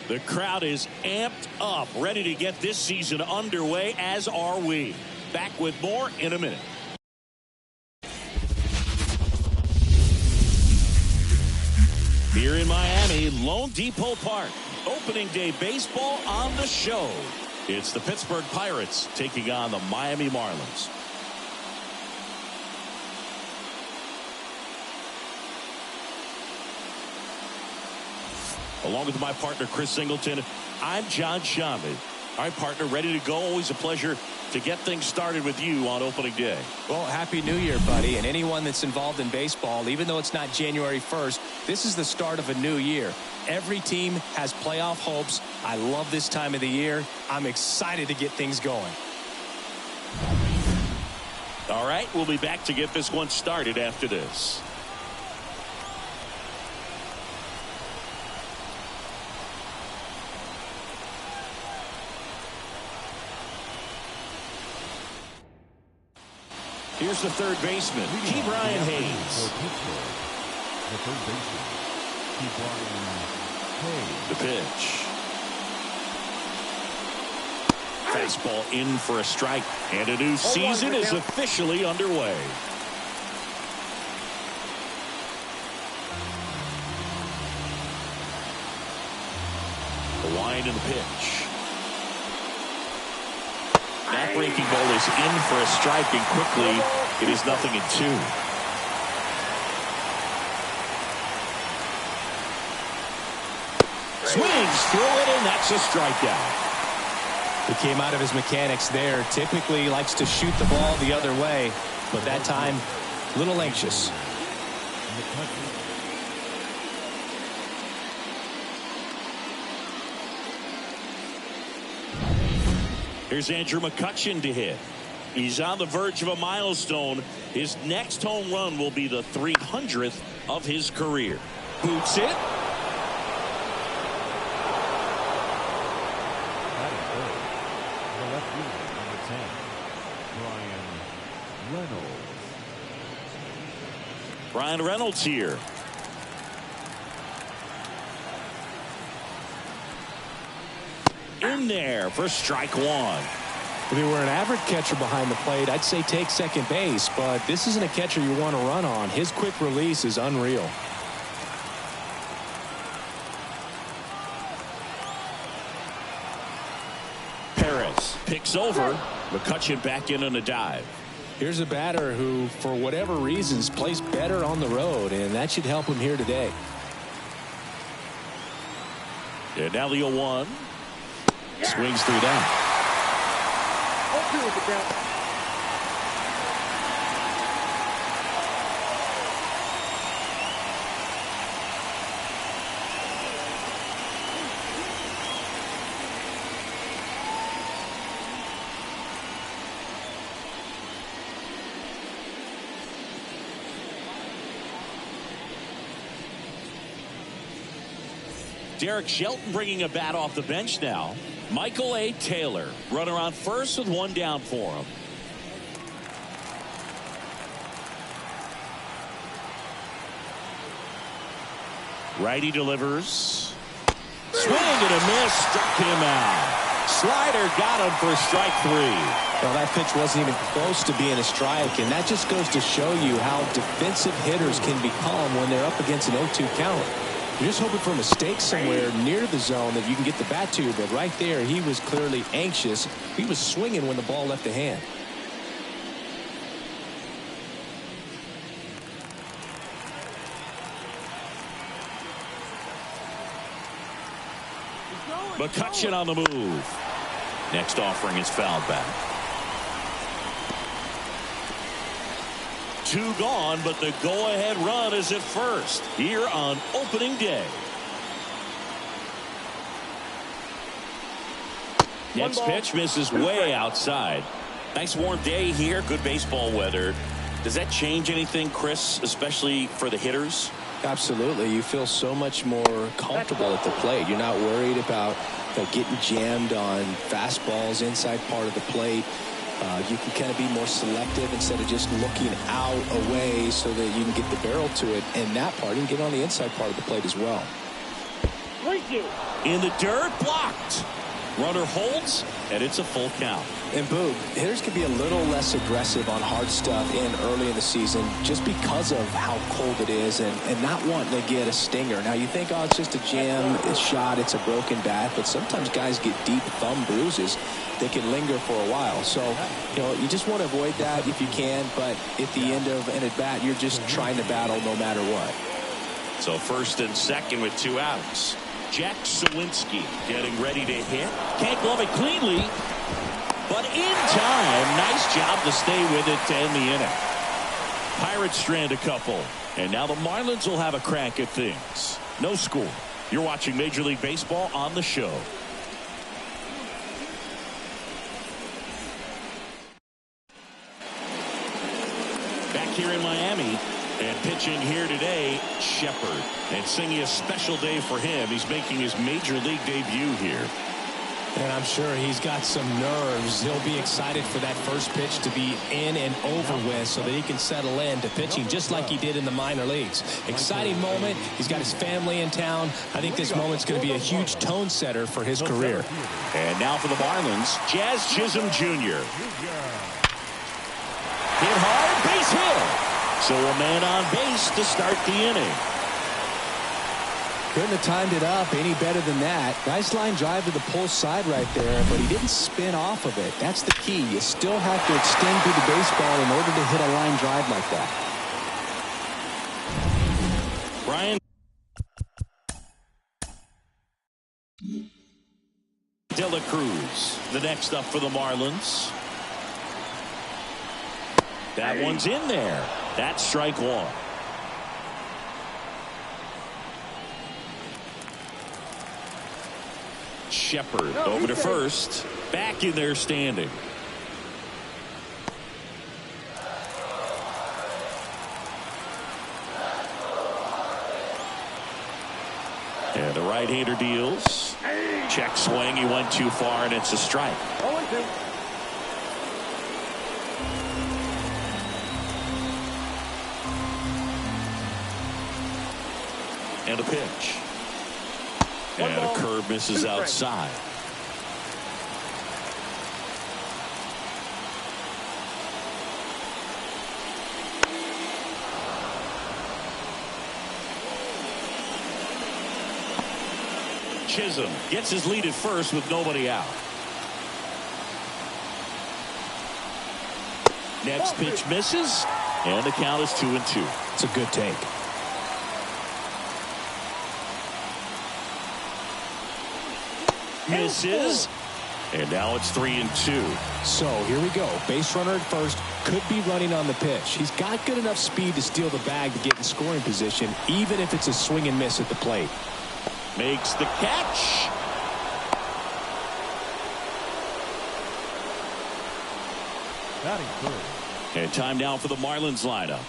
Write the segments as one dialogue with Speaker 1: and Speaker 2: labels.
Speaker 1: The crowd is amped up, ready to get this season underway, as are we. Back with more in a minute. Here in Miami, Lone Depot Park. Opening day baseball on the show. It's the Pittsburgh Pirates taking on the Miami Marlins. Along with my partner, Chris Singleton, I'm John Shambi. All right, partner, ready to go. Always a pleasure to get things started with you on opening day.
Speaker 2: Well, Happy New Year, buddy. And anyone that's involved in baseball, even though it's not January 1st, this is the start of a new year. Every team has playoff hopes. I love this time of the year. I'm excited to get things going.
Speaker 1: All right, we'll be back to get this one started after this. Here's the third baseman, Key Brian Hayes.
Speaker 3: The third baseman, Key Brian Hayes.
Speaker 1: The pitch. Fastball in for a strike, and a new season is officially underway. The wind and the pitch. That breaking ball is in for a strike, and quickly it is 0-2. Swings through it, and that's a strikeout.
Speaker 2: He came out of his mechanics there. Typically he likes to shoot the ball the other way, but that time a little anxious.
Speaker 1: Here's Andrew McCutchen to hit. He's on the verge of a milestone. His next home run will be the 300th of his career. Boots it. Brian Reynolds here. In there for strike one.
Speaker 2: If he were an average catcher behind the plate, I'd say take second base, but this isn't a catcher you want to run on. His quick release is unreal.
Speaker 1: Perez picks over. McCutchen back in on a dive.
Speaker 2: Here's a batter who, for whatever reasons, plays better on the road, and that should help him here today.
Speaker 1: And now the 0-1. Swings through that. Derek Shelton bringing a bat off the bench now. Michael A. Taylor, runner on first with one down for him. Righty delivers. Swing and a miss, struck him out. Slider got him for strike three.
Speaker 2: Well, that pitch wasn't even close to being a strike, and that just goes to show you how defensive hitters can become when they're up against an 0-2 count. You're just hoping for a mistake somewhere near the zone that you can get the bat to, but right there he was clearly anxious. He was swinging when the ball left the hand.
Speaker 1: McCutchen on the move. Next offering is fouled back. 2 gone, but the go-ahead run is at first here on opening day. Next pitch misses way outside. Nice warm day here. Good baseball weather. Does that change anything, Chris, especially for the hitters?
Speaker 2: Absolutely. You feel so much more comfortable at the plate. You're not worried about getting jammed on fastballs inside part of the plate. You can kind of be more selective instead of just looking out away so that you can get the barrel to it. And that part, you can get on the inside part of the plate as well.
Speaker 1: In the dirt, blocked. Runner holds, and it's a full count.
Speaker 2: And Boog, hitters can be a little less aggressive on hard stuff early in the season just because of how cold it is and not wanting to get a stinger. Now, you think, oh, it's just a jam, it's shot, it's a broken bat, but sometimes guys get deep thumb bruises that can linger for a while. So, you just want to avoid that if you can, but at the end of an at-bat, you're just trying to battle no matter what.
Speaker 1: So first and second with 2 outs. Jack Sawinski getting ready to hit. Can't glove it cleanly, but in time. Nice job to stay with it to end the inning. Pirates strand a couple, and now the Marlins will have a crack at things. No score. You're watching Major League Baseball on the show. Back here in Miami. And pitching here today, Shepard. And singing a special day for him. He's making his Major League debut here.
Speaker 2: And I'm sure he's got some nerves. He'll be excited for that first pitch to be in and over with so that he can settle in to pitching just like he did in the minor leagues. Exciting moment. He's got his family in town. I think this moment's going to be a huge tone setter for his career.
Speaker 1: And now for the Marlins, Jazz Chisholm Jr. Hit hard, base hit. So a man on base to start the inning.
Speaker 2: Couldn't have timed it up any better than that. Nice line drive to the pull side right there, but he didn't spin off of it. That's the key. You still have to extend through the baseball in order to hit a line drive like that.
Speaker 1: Brian De La Cruz, the next up for the Marlins. That one's in there. That's strike one. Shepard over to first. Back in there standing. And the right-hander deals. Check swing. He went too far, and it's a strike.
Speaker 3: 0-2.
Speaker 1: And a pitch. And a curve misses outside. Chisholm gets his lead at first with nobody out. Next pitch misses, and the count is 2-2.
Speaker 2: It's a good take.
Speaker 1: Misses, and now it's 3-2.
Speaker 2: So here we go. Base runner at first, could be running on the pitch. He's got good enough speed to steal the bag to get in scoring position, even if it's a swing and miss at the plate.
Speaker 1: Makes the catch.
Speaker 3: Batting third.
Speaker 1: And time now for the Marlins lineup.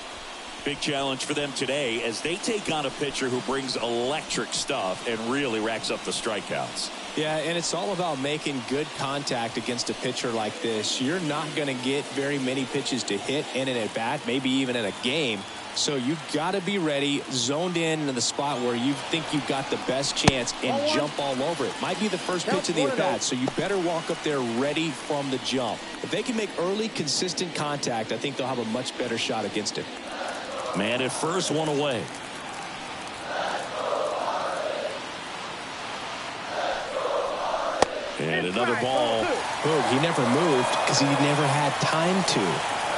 Speaker 1: Big challenge for them today as they take on a pitcher who brings electric stuff and really racks up the strikeouts.
Speaker 2: Yeah, and it's all about making good contact against a pitcher like this. You're not going to get very many pitches to hit in an at-bat, maybe even in a game. So you've got to be ready, zoned in the spot where you think you've got the best chance and jump all over it. Might be the first pitch of the at-bat, so you better walk up there ready from the jump. If they can make early, consistent contact, I think they'll have a much better shot against him.
Speaker 1: Man at first, one away. And another ball.
Speaker 2: Boog, he never moved because he never had time to.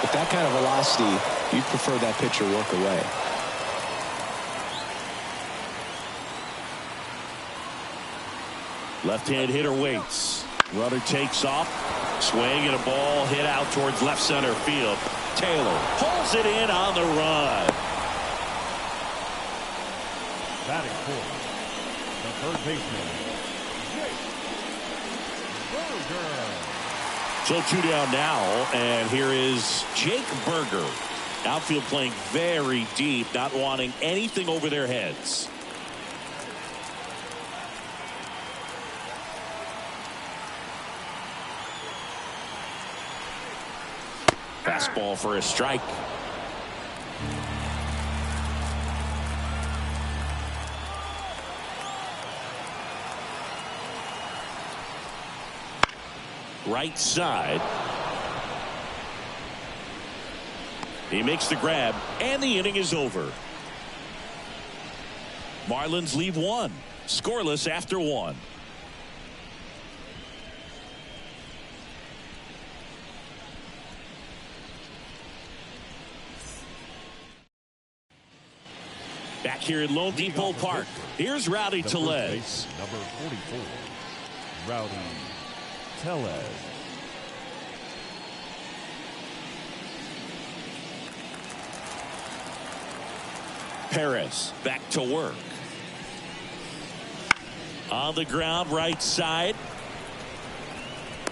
Speaker 2: With that kind of velocity, you'd prefer that pitcher work away.
Speaker 1: Left-hand hitter waits. Runner takes off. Swing and a ball hit out towards left center field. Taylor pulls it in on the run.
Speaker 3: Batting fourth, the third baseman,
Speaker 1: So 2 down now, and here is Jake Burger. Outfield playing very deep, not wanting anything over their heads. Fastball for a strike. Right side. He makes the grab, and the inning is over. Marlins leave one. Scoreless after one. Back here at Lone Depot Park, here's Rowdy Tellez.
Speaker 3: Number 44, Rowdy Tellez.
Speaker 1: Perez back to work. On the ground, right side.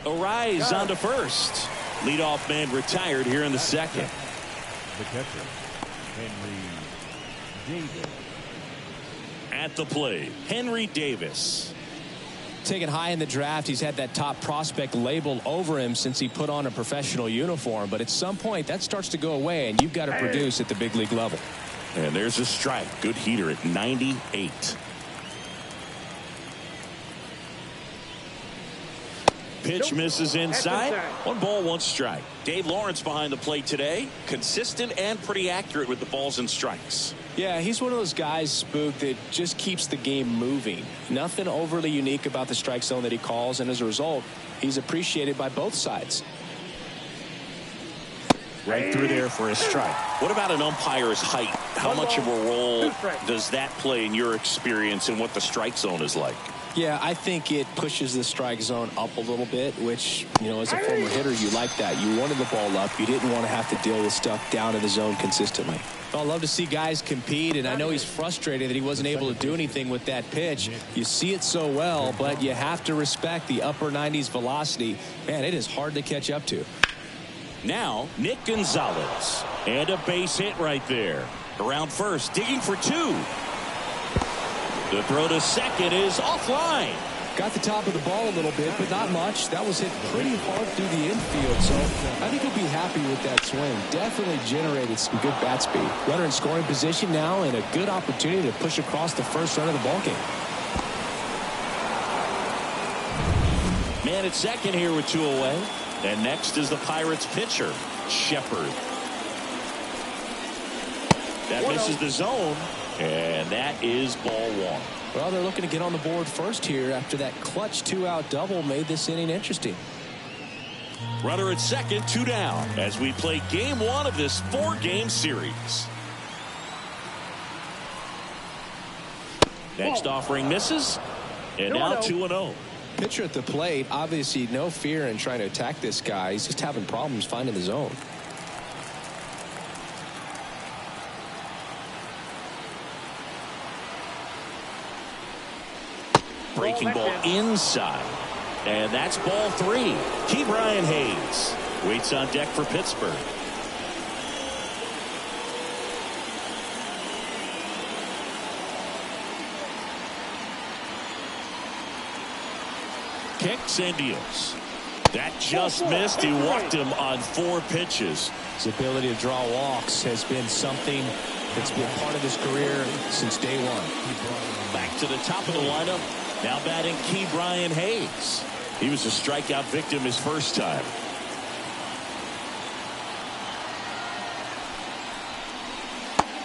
Speaker 1: Arise on to first. Leadoff man retired here in the second.
Speaker 3: The catcher, Henry Davis.
Speaker 1: At the plate, Henry Davis.
Speaker 2: Taken high in the draft, he's had that top prospect label over him since he put on a professional uniform. But at some point, that starts to go away, and you've got to produce at the big league level.
Speaker 1: And there's a strike. Good heater at 98. Pitch misses inside. 1 ball, 1 strike. Dave Lawrence behind the plate today. Consistent and pretty accurate with the balls and strikes.
Speaker 2: Yeah, he's one of those guys, Spook, that just keeps the game moving. Nothing overly unique about the strike zone that he calls, and as a result, he's appreciated by both sides.
Speaker 1: Right through there for a strike. What about an umpire's height? How much of a role does that play in your experience and what the strike zone is like?
Speaker 2: Yeah, I think it pushes the strike zone up a little bit, which, you know, as a former hitter, you like that. You wanted the ball up. You didn't want to have to deal with stuff down in the zone consistently. Well, I love to see guys compete, and I know he's frustrated that he wasn't able to do anything with that pitch. You see it so well, but you have to respect the upper 90s velocity. Man, it is hard to catch up to.
Speaker 1: Now, Nick Gonzalez. And a base hit right there. Around first, digging for 2. The throw to second is offline.
Speaker 2: Got the top of the ball a little bit, but not much. That was hit pretty hard through the infield, so I think he'll be happy with that swing. Definitely generated some good bat speed. Runner in scoring position now, and a good opportunity to push across the first run of the ballgame.
Speaker 1: Man at second here with 2 away. And next is the Pirates pitcher, Shepard. That misses the zone, and that is ball 1.
Speaker 2: Well, they're looking to get on the board first here after that clutch 2-out double made this inning interesting.
Speaker 1: Runner at second, 2 down as we play game 1 of this 4-game series. Next offering misses, and now 2-0.
Speaker 2: Pitcher at the plate, obviously no fear in trying to attack this guy. He's just having problems finding the zone.
Speaker 1: Breaking ball inside. And that's ball 3. Brian Hayes waits on deck for Pittsburgh. Kicks and deals. That just missed. He walked him on 4 pitches.
Speaker 2: His ability to draw walks has been something that's been part of his career since day 1.
Speaker 1: Back to the top of the lineup. Now batting Brian Hayes. He was a strikeout victim his first time.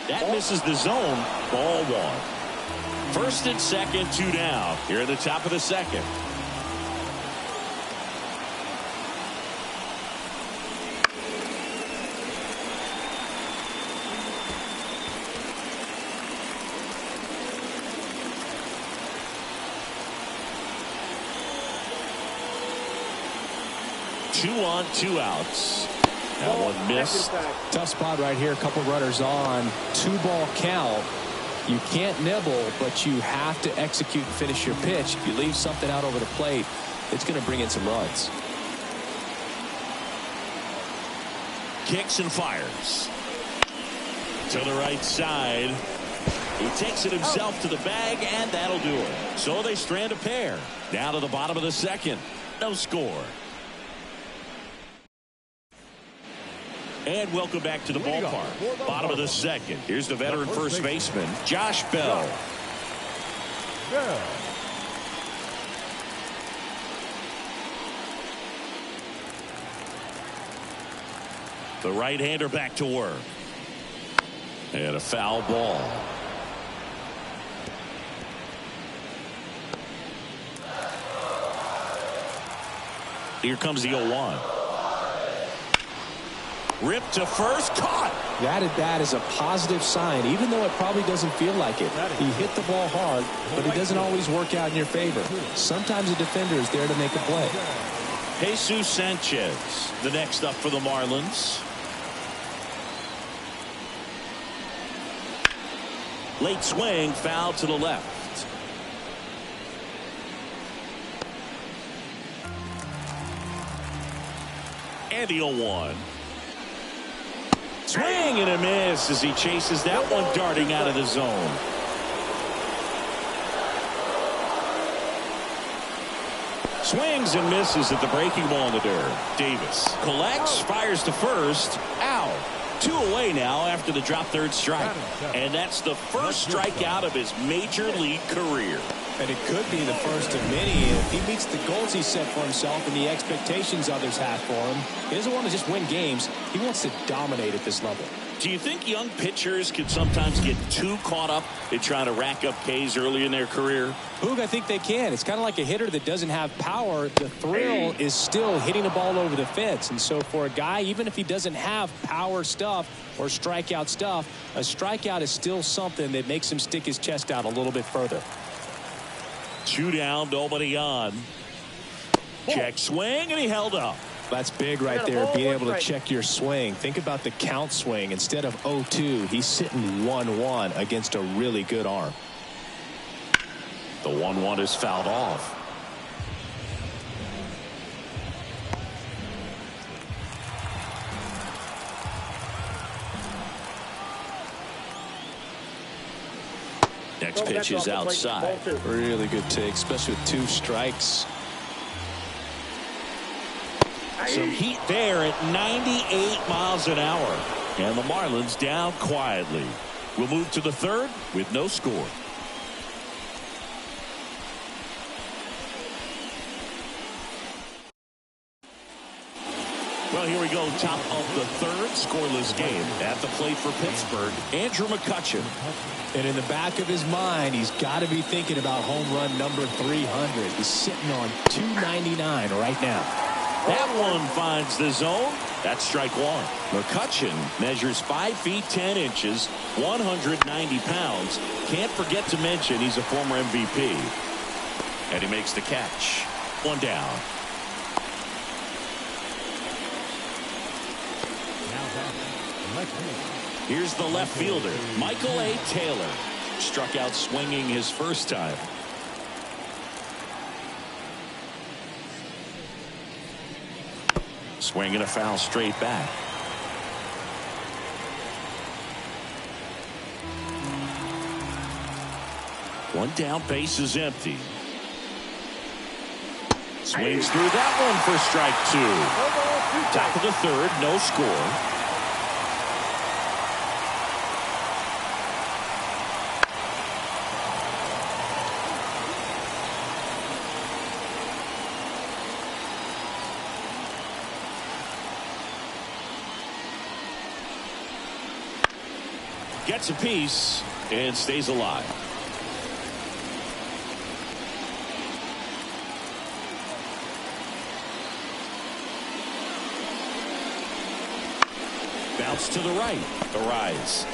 Speaker 1: That misses the zone. Ball 1. First and second, 2 down. Here at the top of the second. Two on, 2 outs. That one missed.
Speaker 2: Tough spot right here. A couple runners on. 2-ball count. You can't nibble, but you have to execute and finish your pitch. If you leave something out over the plate, it's going to bring in some runs.
Speaker 1: Kicks and fires. To the right side. He takes it himself to the bag, and that'll do it. So they strand a pair. Down to the bottom of the second. No score. And welcome back to the ballpark. Bottom of the second. Here's the veteran first baseman, Josh Bell. The right-hander back to work. And a foul ball. Here comes the 0-1. Ripped to first, caught.
Speaker 2: That at bat is a positive sign, even though it probably doesn't feel like it. He hit the ball hard, but it doesn't always work out in your favor. Sometimes a defender is there to make a play.
Speaker 1: Jesus Sanchez, the next up for the Marlins. Late swing, foul to the left. And the 0-1. Swing and a miss as he chases that one darting out of the zone. Swings and misses at the breaking ball in the dirt. Davis collects, fires to first. Out. 2 away now after the drop third strike. And that's the first strikeout of his major league career.
Speaker 2: And it could be the first of many if he meets the goals he set for himself and the expectations others have for him. He doesn't want to just win games. He wants to dominate at this level.
Speaker 1: Do you think young pitchers can sometimes get too caught up in trying to rack up Ks early in their career?
Speaker 2: Boog, I think they can. It's kind of like a hitter that doesn't have power. The thrill is still hitting the ball over the fence. And so for a guy, even if he doesn't have power stuff or strikeout stuff, a strikeout is still something that makes him stick his chest out a little bit further.
Speaker 1: 2 down, nobody on. Check swing, and he held up.
Speaker 2: That's big right there, being able to check your swing. Think about the count swing. Instead of 0-2, he's sitting 1-1 against a really good arm.
Speaker 1: The 1-1 is fouled off. Next pitch is outside.
Speaker 2: Really good take, especially with 2 strikes.
Speaker 1: Some heat there at 98 miles an hour. And the Marlins down quietly. We'll move to the third with no score. Well, here we go. Top of the third, scoreless game. At the plate for Pittsburgh, Andrew McCutchen.
Speaker 2: And in the back of his mind, he's got to be thinking about home run number 300. He's sitting on 299 right now.
Speaker 1: That one finds the zone. That's strike 1. McCutchen measures 5 feet 10 inches, 190 pounds. Can't forget to mention he's a former MVP. And he makes the catch. 1 down. Here's the left fielder, Michael A. Taylor. Struck out swinging his first time. Swing and a foul straight back. One down, base is empty. Swings through that one for strike 2. Top of the third, no score. Gets a piece and stays alive. Bounce to the right. The rise.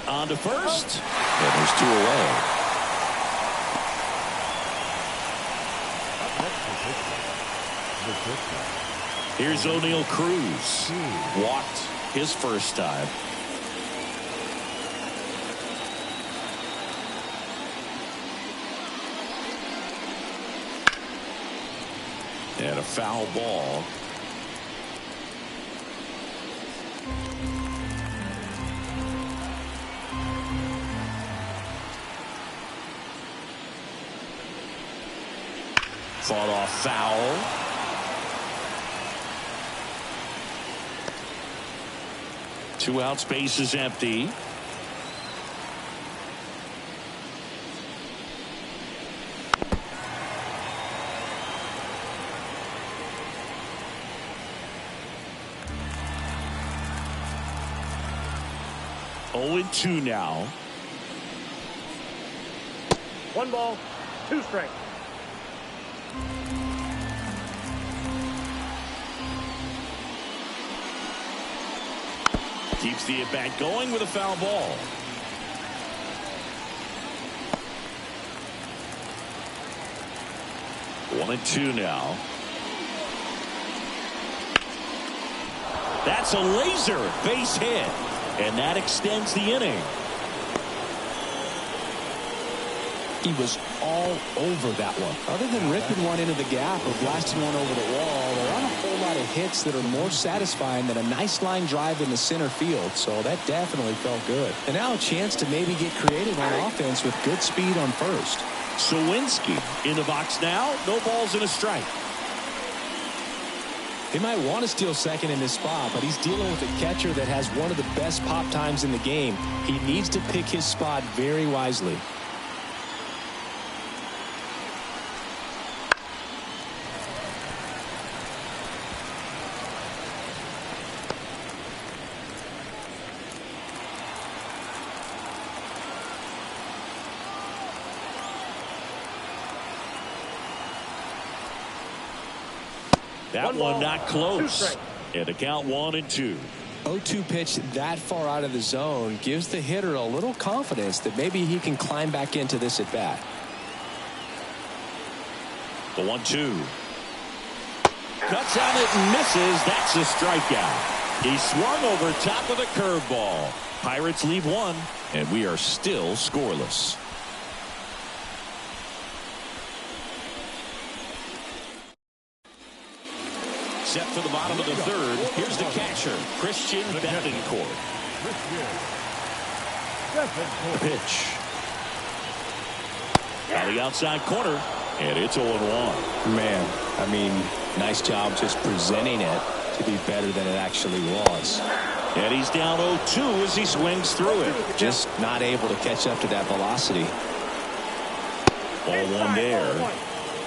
Speaker 1: On to first. And there's 2 away. Here's O'Neal Cruz. Walked his first time. And a foul ball. Fought off foul. Two outs, base is empty. 0-2 now.
Speaker 4: 1 ball, 2 strikes.
Speaker 1: Keeps the at-bat going with a foul ball. One and two now. That's a laser base hit, and that extends the inning.
Speaker 2: He was all over that one. Other than ripping one into the gap or blasting one over the wall, there aren't a whole lot of hits that are more satisfying than a nice line drive in the center field. So that definitely felt good. And now a chance to maybe get creative on offense with good speed on first.
Speaker 1: Sawinski in the box now. No balls and a strike.
Speaker 2: They might want to steal second in this spot, but he's dealing with a catcher that has one of the best pop times in the game. He needs to pick his spot very wisely.
Speaker 1: That one not close. And the count 1-2.
Speaker 2: 0-2 pitch that far out of the zone gives the hitter a little confidence that maybe he can climb back into this at bat.
Speaker 1: The 1-2. Cuts on it and misses. That's a strikeout. He swung over top of the curveball. Pirates leave one, and we are still scoreless. Set for the bottom of the third. Here's the catcher, Christian Bethancourt. Pitch. On the outside corner, and it's 0-1.
Speaker 2: Man, I mean, nice job just presenting it to be better than it actually was.
Speaker 1: And he's down 0-2 as he swings through it.
Speaker 2: Just not able to catch up to that velocity.
Speaker 1: 0-1 there.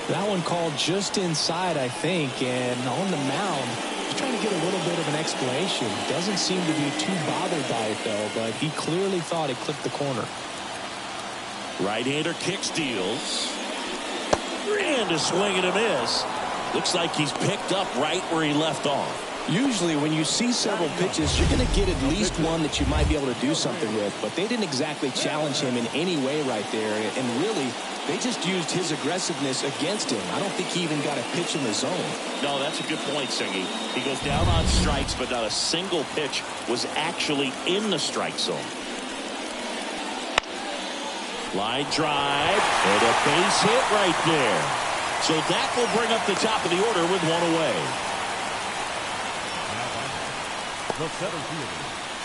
Speaker 2: That one called just inside, I think, and on the mound, just trying to get a little bit of an explanation. Doesn't seem to be too bothered by it, though, but he clearly thought it clipped the corner.
Speaker 1: Right-hander kicks, deals. And a swing and a miss. Looks like he's picked up right where he left off.
Speaker 2: Usually when you see several pitches, you're going to get at least one that you might be able to do something with, but they didn't exactly challenge him in any way right there, and really, they just used his aggressiveness against him. I don't think he even got a pitch in the zone.
Speaker 1: No, that's a good point, Singy. He goes down on strikes, but not a single pitch was actually in the strike zone. Line drive, and a base hit right there. So that will bring up the top of the order with one away.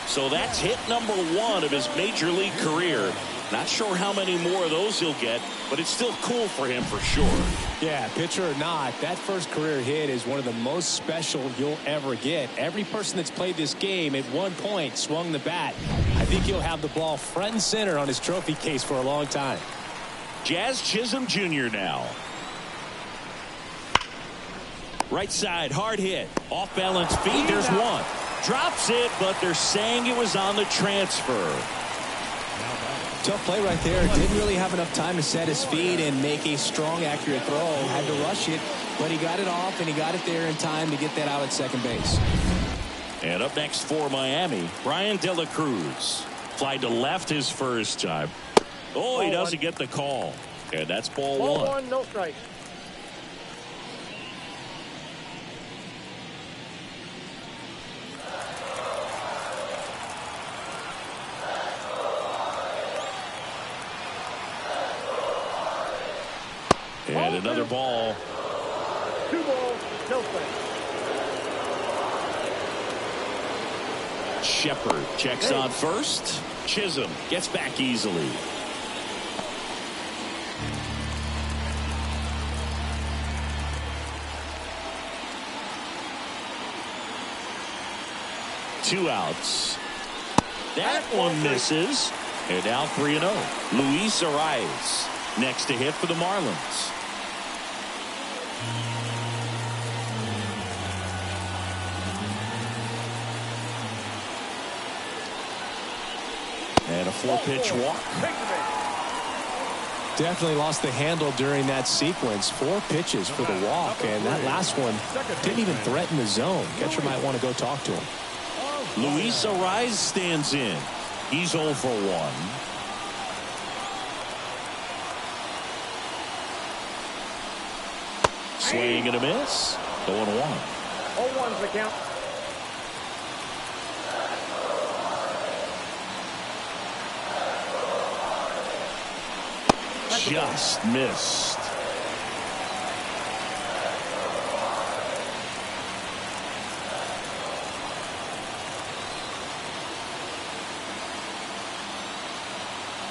Speaker 1: So that's hit number 1 of his major league career. Not sure how many more of those he'll get, but it's still cool for him for sure.
Speaker 2: Yeah, pitcher or not, that first career hit is one of the most special you'll ever get. Every person that's played this game at one point swung the bat. I think he'll have the ball front and center on his trophy case for a long time.
Speaker 1: Jazz Chisholm Jr. now. Right side, hard hit. Off balance feet, there's one. Drops it, but they're saying it was on the transfer.
Speaker 2: Tough play right there. Didn't really have enough time to set his feet and make a strong, accurate throw. Had to rush it, but he got it off, and he got it there in time to get that out at second base.
Speaker 1: And up next for Miami, Brian De La Cruz. Fly to left his first time. Oh, he doesn't get the call. And that's ball one.
Speaker 4: No strike.
Speaker 1: And another ball.
Speaker 4: 2 balls, no strike.
Speaker 1: Shepard checks on first. Chisholm gets back easily. Two outs. That one misses. And now 3-0. Luis Arias next to hit for the Marlins. And a 4-pitch walk.
Speaker 2: Definitely lost the handle during that sequence. 4 pitches for the walk, and that last one didn't even threaten the zone. Catcher might want to go talk to him.
Speaker 1: Luis Ariz stands in. He's 0 for 1. Swing and a miss. 0-1.
Speaker 4: 0-1's the count.
Speaker 1: Just missed.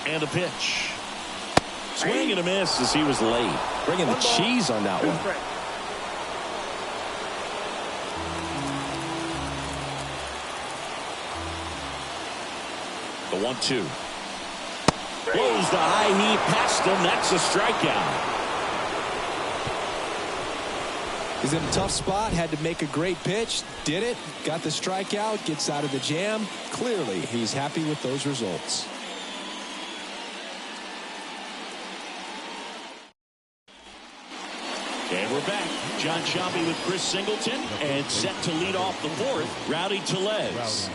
Speaker 1: And a pitch. Swing and a miss as he was late.
Speaker 2: Bringing the cheese on that one.
Speaker 1: The 1-2. Blows the high heat past him. That's a strikeout.
Speaker 2: He's in a tough spot. Had to make a great pitch. Did it. Got the strikeout. Gets out of the jam. Clearly, he's happy with those results.
Speaker 1: And we're back. John Sciambi with Chris Singleton. And set to lead off the 4th, Rowdy Tellez.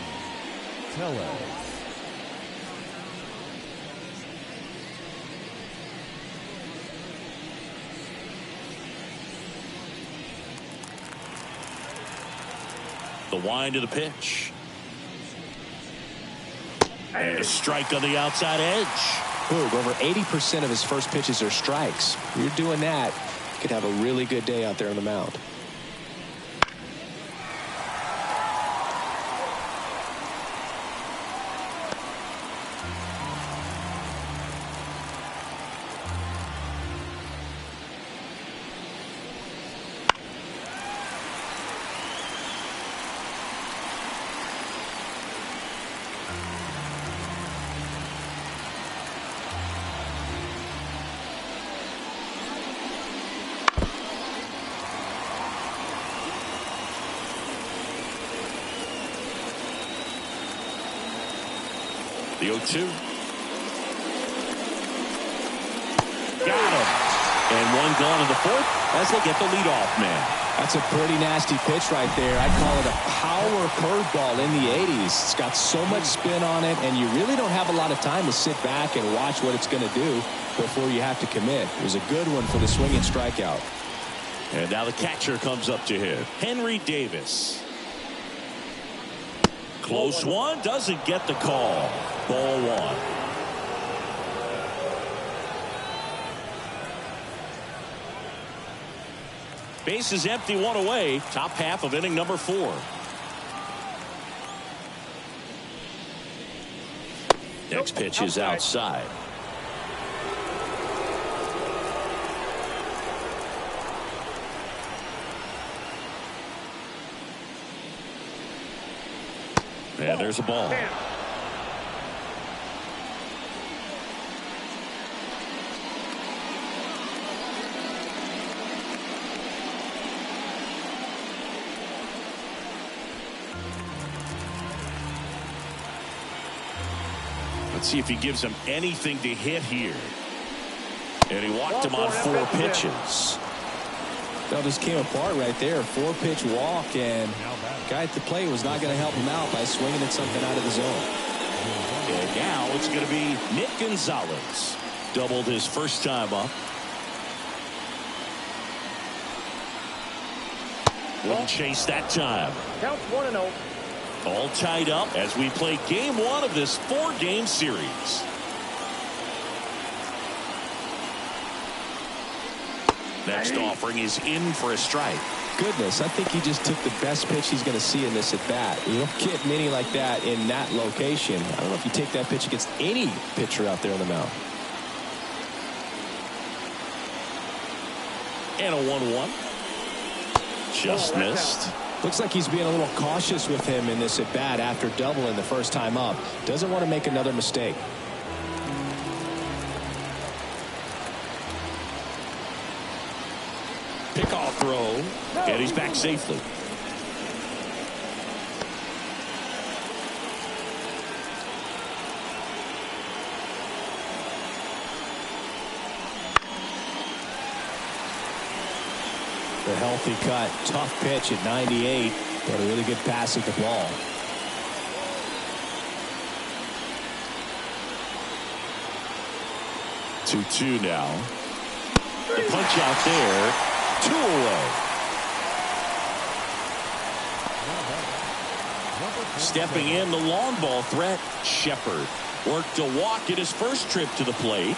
Speaker 1: The wind of the pitch. And a strike on the outside edge.
Speaker 2: Boog, over 80% of his first pitches are strikes. If you're doing that, you could have a really good day out there on the mound.
Speaker 1: The 0-2. Got him. And one gone in the 4th as they get the leadoff man.
Speaker 2: That's a pretty nasty pitch right there. I'd call it a power curveball in the 80s. It's got so much spin on it, and you really don't have a lot of time to sit back and watch what it's going to do before you have to commit. It was a good one for the swinging strikeout.
Speaker 1: And now the catcher comes up to hit. Henry Davis. Close one, doesn't get the call. Ball 1. Base is empty, 1 away. Top half of inning number 4. Next pitch is outside. And there's a ball. Let's see if he gives him anything to hit here. And he walked him on 4 pitches.
Speaker 2: That just came apart right there. 4-pitch walk, and the guy at the plate was not going to help him out by swinging at something out of the zone.
Speaker 1: And now it's going to be Nick Gonzalez. Doubled his first time up. Wouldn't chase that time.
Speaker 4: Counts 1-0.
Speaker 1: All tied up as we play game 1 of this 4-game series. Next offering is in for a strike.
Speaker 2: Goodness, I think he just took the best pitch he's going to see in this at bat. You don't get many like that in that location. I don't know if you take that pitch against any pitcher out there on the mound.
Speaker 1: And a 1-1. Just missed.
Speaker 2: Looks like he's being a little cautious with him in this at bat after doubling the first time up. Doesn't want to make another mistake.
Speaker 1: Pickoff throw, and he's back safely.
Speaker 2: The healthy cut. Tough pitch at 98, but a really good pass at the ball.
Speaker 1: 2-2 now. The punch out there. 2 away. Stepping in, the long ball threat. Shepard worked a walk at his first trip to the plate.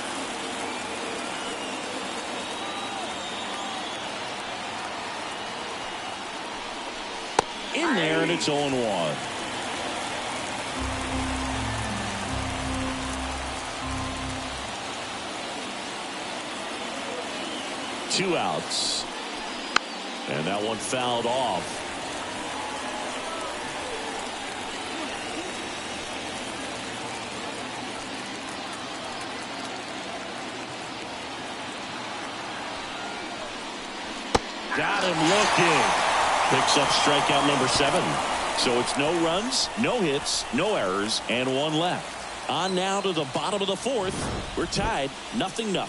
Speaker 1: In there, and it's 0-1. Two outs. And that one fouled off. Got him looking. Picks up strikeout number 7. So it's no runs, no hits, no errors, and 1 left. On now to the bottom of the 4th. We're tied 0-0.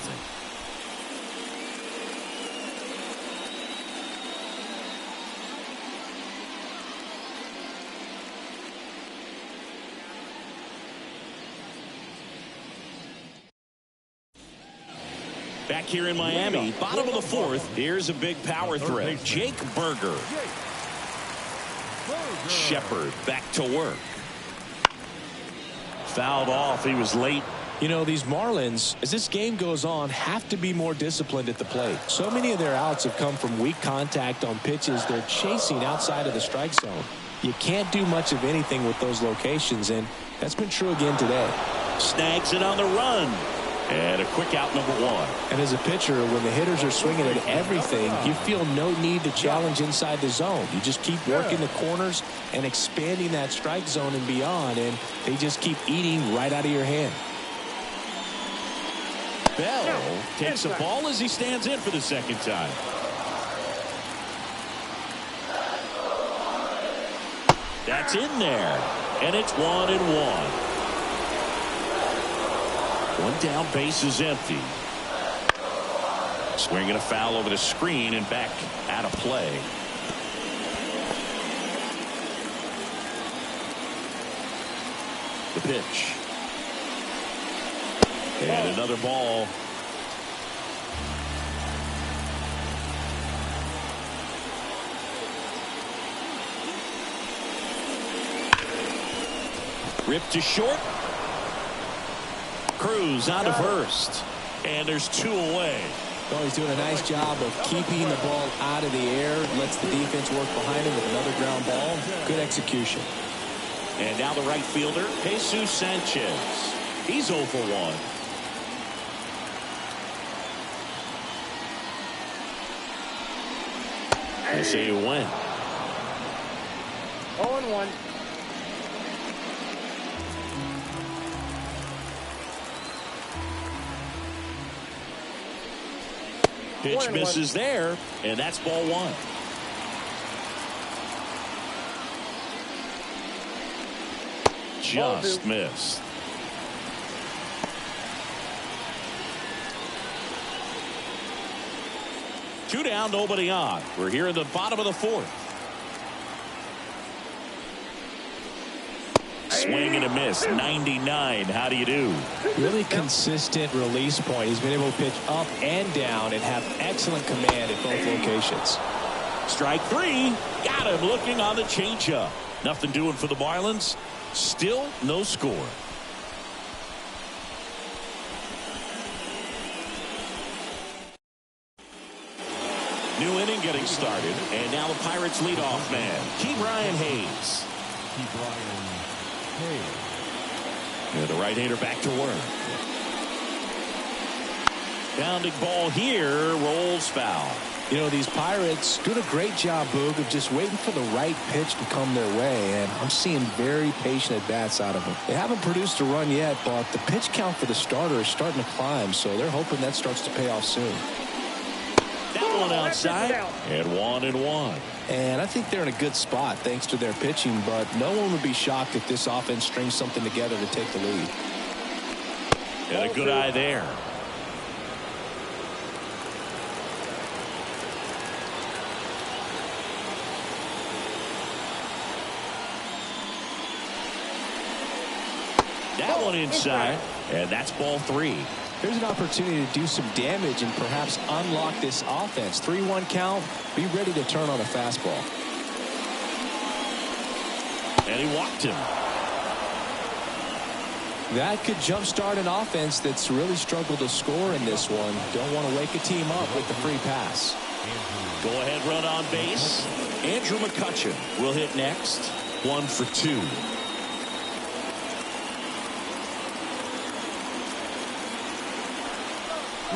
Speaker 1: Back here in Miami, bottom of the 4th. Here's a big power threat. Jake Burger. Shepard back to work. Fouled off. He was late.
Speaker 2: You know, these Marlins, as this game goes on, have to be more disciplined at the plate. So many of their outs have come from weak contact on pitches they're chasing outside of the strike zone. You can't do much of anything with those locations, and that's been true again today.
Speaker 1: Snags it on the run. And a quick out, number 1.
Speaker 2: And as a pitcher, when the hitters are swinging at everything, you feel no need to challenge inside the zone. You just keep working the corners and expanding that strike zone and beyond, and they just keep eating right out of your hand.
Speaker 1: Bell takes a ball as he stands in for the second time. That's in there, and it's 1-1. One down, base is empty. Swinging a foul over the screen and back out of play. The pitch. And another ball. Ripped to short. Cruz out of first. And there's 2 away.
Speaker 2: Well, he's doing a nice job of keeping the ball out of the air. Lets the defense work behind him with another ground ball. Good execution.
Speaker 1: And now the right fielder, Jesus Sanchez. He's 0 for 1. They say you win.
Speaker 4: 0-1.
Speaker 1: Pitch misses there, and that's ball 1. Just missed. Two down, nobody on. We're here in the bottom of the 4th. Swing and a miss. 99. How do you do?
Speaker 2: Really consistent release point. He's been able to pitch up and down and have excellent command at both locations.
Speaker 1: Strike 3. Got him looking on the changeup. Nothing doing for the Marlins. Still no score. New inning getting started. And now the Pirates leadoff man, Ke'Bryan Hayes. And the right-hander back to work. Bounding ball here, rolls foul.
Speaker 2: You know, these Pirates doing a great job, Boog, of just waiting for the right pitch to come their way, and I'm seeing very patient at-bats out of them. They haven't produced a run yet, but the pitch count for the starter is starting to climb, so they're hoping that starts to pay off soon.
Speaker 1: That one outside, and 1-1.
Speaker 2: And I think they're in a good spot thanks to their pitching, but no one would be shocked if this offense strings something together to take the lead.
Speaker 1: And a good eye there. That one inside, and that's ball 3.
Speaker 2: Here's an opportunity to do some damage and perhaps unlock this offense. 3-1 count. Be ready to turn on a fastball.
Speaker 1: And he walked him.
Speaker 2: That could jumpstart an offense that's really struggled to score in this one. Don't want to wake a team up with the free pass.
Speaker 1: Go ahead run on base. Andrew McCutchen will hit next. 1 for 2.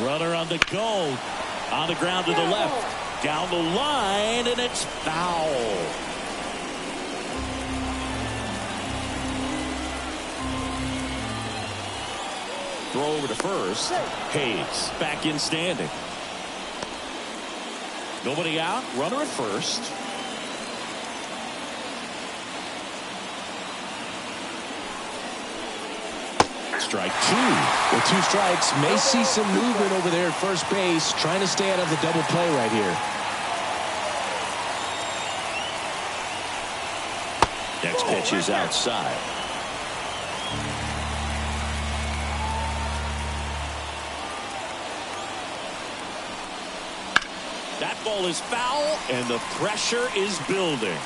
Speaker 1: Runner on the go. On the ground to the left. Down the line, and it's foul. Throw over to first. Hayes back in standing. Nobody out. Runner at first. Strike 2.
Speaker 2: With 2 strikes, may see some movement over there at first base, trying to stay out of the double play right here.
Speaker 1: Next pitch is outside. That ball is foul, and the pressure is building.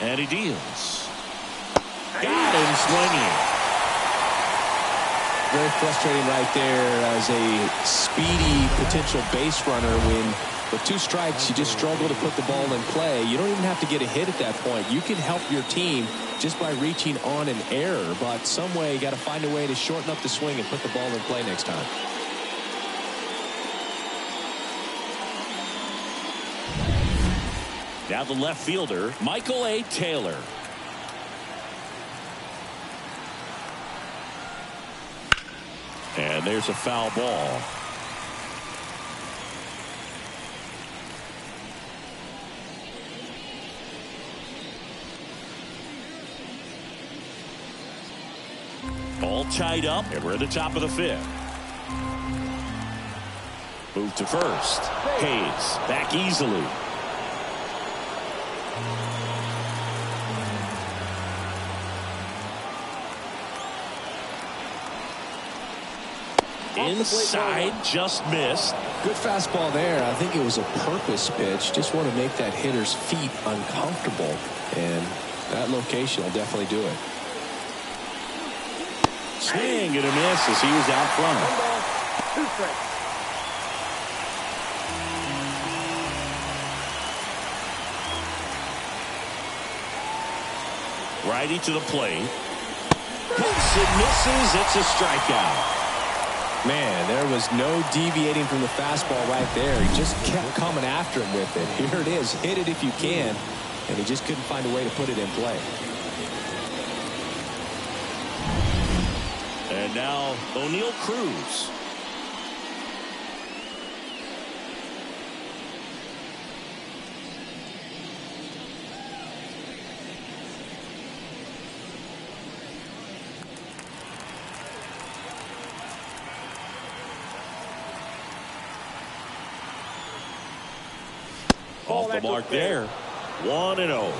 Speaker 1: And he deals. Got him swinging.
Speaker 2: Very frustrating right there as a speedy potential base runner when with 2 strikes you just struggle to put the ball in play. You don't even have to get a hit at that point. You can help your team just by reaching on an error, but some way you got to find a way to shorten up the swing and put the ball in play next time.
Speaker 1: Now the left fielder, Michael A. Taylor. And there's a foul ball. All tied up, and we're at the top of the 5th. Move to first. Hayes back easily. Inside, just missed.
Speaker 2: Good fastball there. I think it was a purpose pitch. Just want to make that hitter's feet uncomfortable, and that location will definitely do it.
Speaker 1: Swing and a miss as he was out front.
Speaker 4: 1 ball, 2 strikes.
Speaker 1: Righty to the plate. Hits and misses. It's a strikeout.
Speaker 2: Man, there was no deviating from the fastball right there. He just kept coming after him with it. Here it is. Hit it if you can. And he just couldn't find a way to put it in play.
Speaker 1: And now O'Neal Cruz. Off the mark there. 1-0.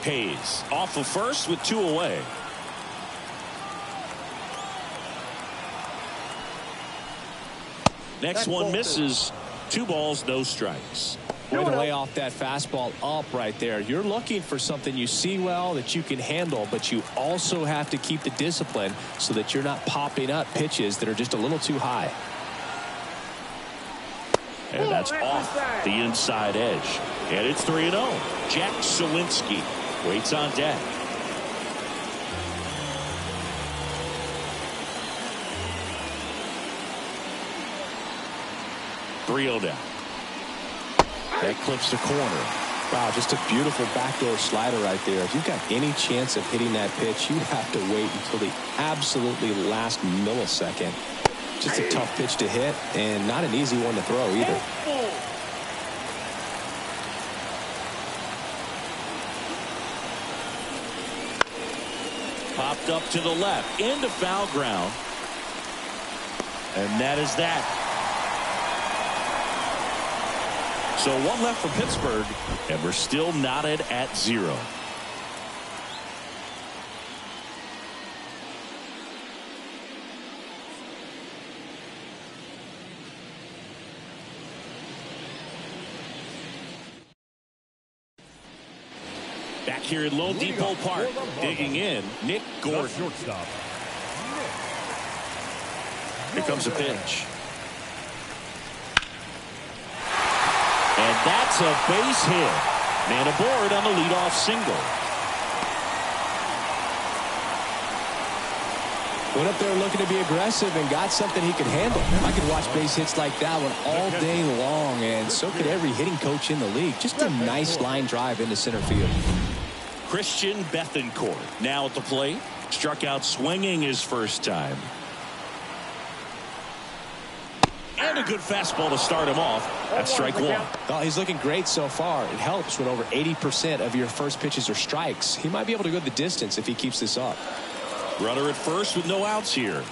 Speaker 1: Hayes off of first with 2 away. Next one misses. 2 balls, no strikes.
Speaker 2: Way to lay off that fastball up right there. You're looking for something you see well that you can handle, but you also have to keep the discipline so that you're not popping up pitches that are just a little too high.
Speaker 1: And that's off the inside edge. And it's 3-0. Jack Sawinski waits on deck. Three-0 down. That clips the corner.
Speaker 2: Wow, just a beautiful backdoor slider right there. If you've got any chance of hitting that pitch, you have to wait until the absolutely last millisecond. Just a tough pitch to hit, and not an easy one to throw either.
Speaker 1: Chopped up to the left into foul ground. And that is that. So one left for Pittsburgh, and we're still knotted at 0. Back here at Lone Depot Park, digging in, Nick Gordon.
Speaker 3: Shortstop.
Speaker 1: Here comes a pitch. And that's a base hit. Man aboard on the leadoff single.
Speaker 2: Went up there looking to be aggressive and got something he could handle. I could watch base hits like that one all day long, and so could every hitting coach in the league. Just a nice line drive into center field.
Speaker 1: Christian Bethancourt now at the plate. Struck out swinging his first time. And a good fastball to start him off. That's strike one.
Speaker 2: Oh, he's looking great so far. It helps when over 80% of your first pitches are strikes. He might be able to go the distance if he keeps this up.
Speaker 1: Runner at first with no outs here.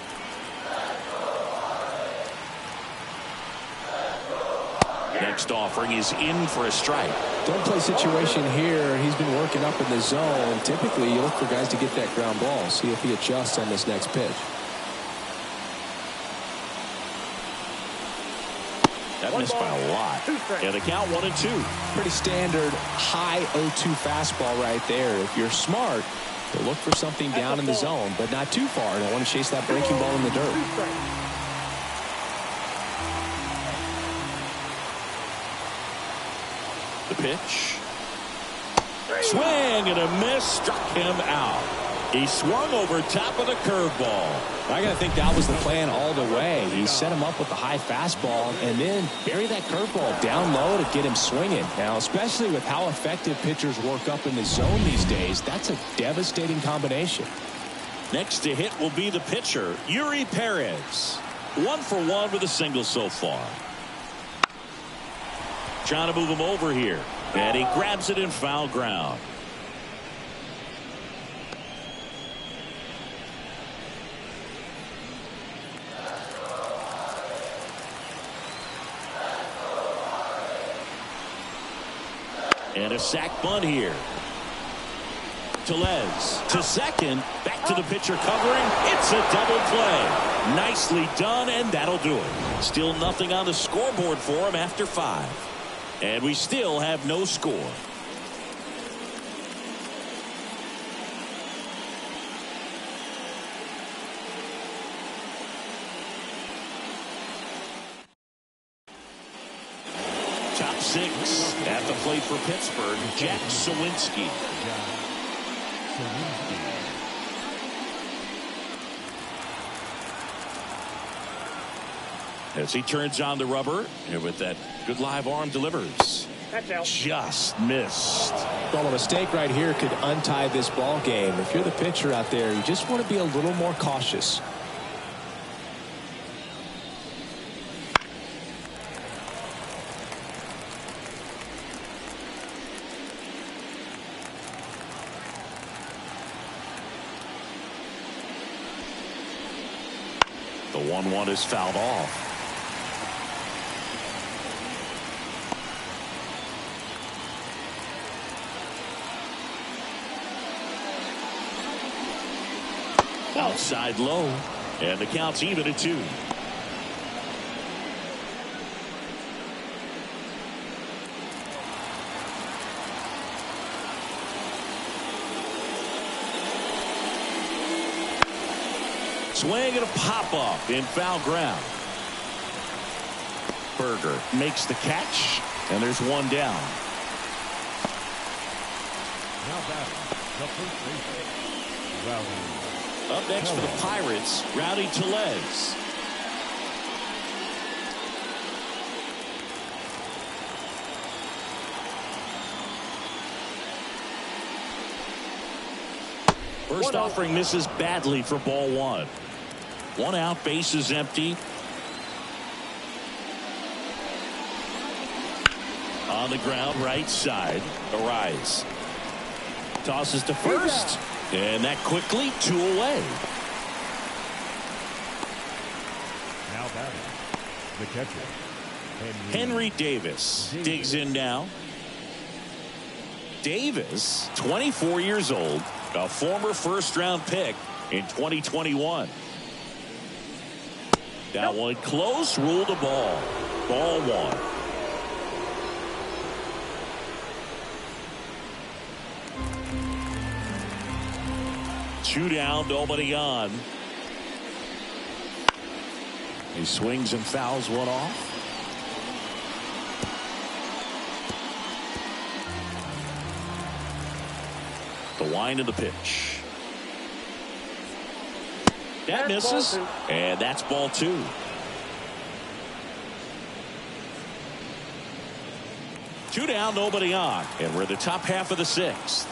Speaker 1: Next offering is in for a strike.
Speaker 2: Don't play situation here. He's been working up in the zone. Typically, you look for guys to get that ground ball. See if he adjusts on this next pitch.
Speaker 1: That missed by a lot. And the count 1-2.
Speaker 2: Pretty standard high 0-2 fastball right there. If you're smart, you'll look for something down in the zone, but not too far. Don't want to chase that breaking ball in the dirt.
Speaker 1: The pitch. Swing and a miss. Struck him out. He swung over top of the curveball.
Speaker 2: I got to think that was the plan all the way. He set him up with the high fastball and then bury that curveball down low to get him swinging. Now, especially with how effective pitchers work up in the zone these days, that's a devastating combination.
Speaker 1: Next to hit will be the pitcher, Yuri Perez. 1 for 1 with a single so far. Trying to move him over here. And he grabs it in foul ground. And a sac bunt here. Tellez to second. Back to the pitcher covering. It's a double play. Nicely done, and that'll do it. Still nothing on the scoreboard for him after 5. And we still have no score. Top 6 at the plate for Pittsburgh, Jack Sawinski. As he turns on the rubber, and with that good live arm delivers. Just missed.
Speaker 2: Well, a mistake right here could untie this ball game. If you're the pitcher out there, you just want to be a little more cautious.
Speaker 1: The 1-1 is fouled off. Outside low, and the count's even at 2. Swing and a pop-up in foul ground. Berger makes the catch, and there's one down.
Speaker 3: Now batting, the first baseman, Rowdy.
Speaker 1: Up next for the Pirates, Rowdy Tellez. First offering misses badly for ball 1. 1 out, base is empty. On the ground, right side. Arise. Tosses to first. And that quickly 2 away.
Speaker 3: Now batting, the catcher,
Speaker 1: Henry Davis digs in now. Davis, 24 years old, a former first-round pick in 2021. That one close, ruled a ball. Ball 1. Two down, nobody on. He swings and fouls one off. The wind of the pitch. That misses, and that's ball 2. Two down, nobody on, and we're the top half of the 6th.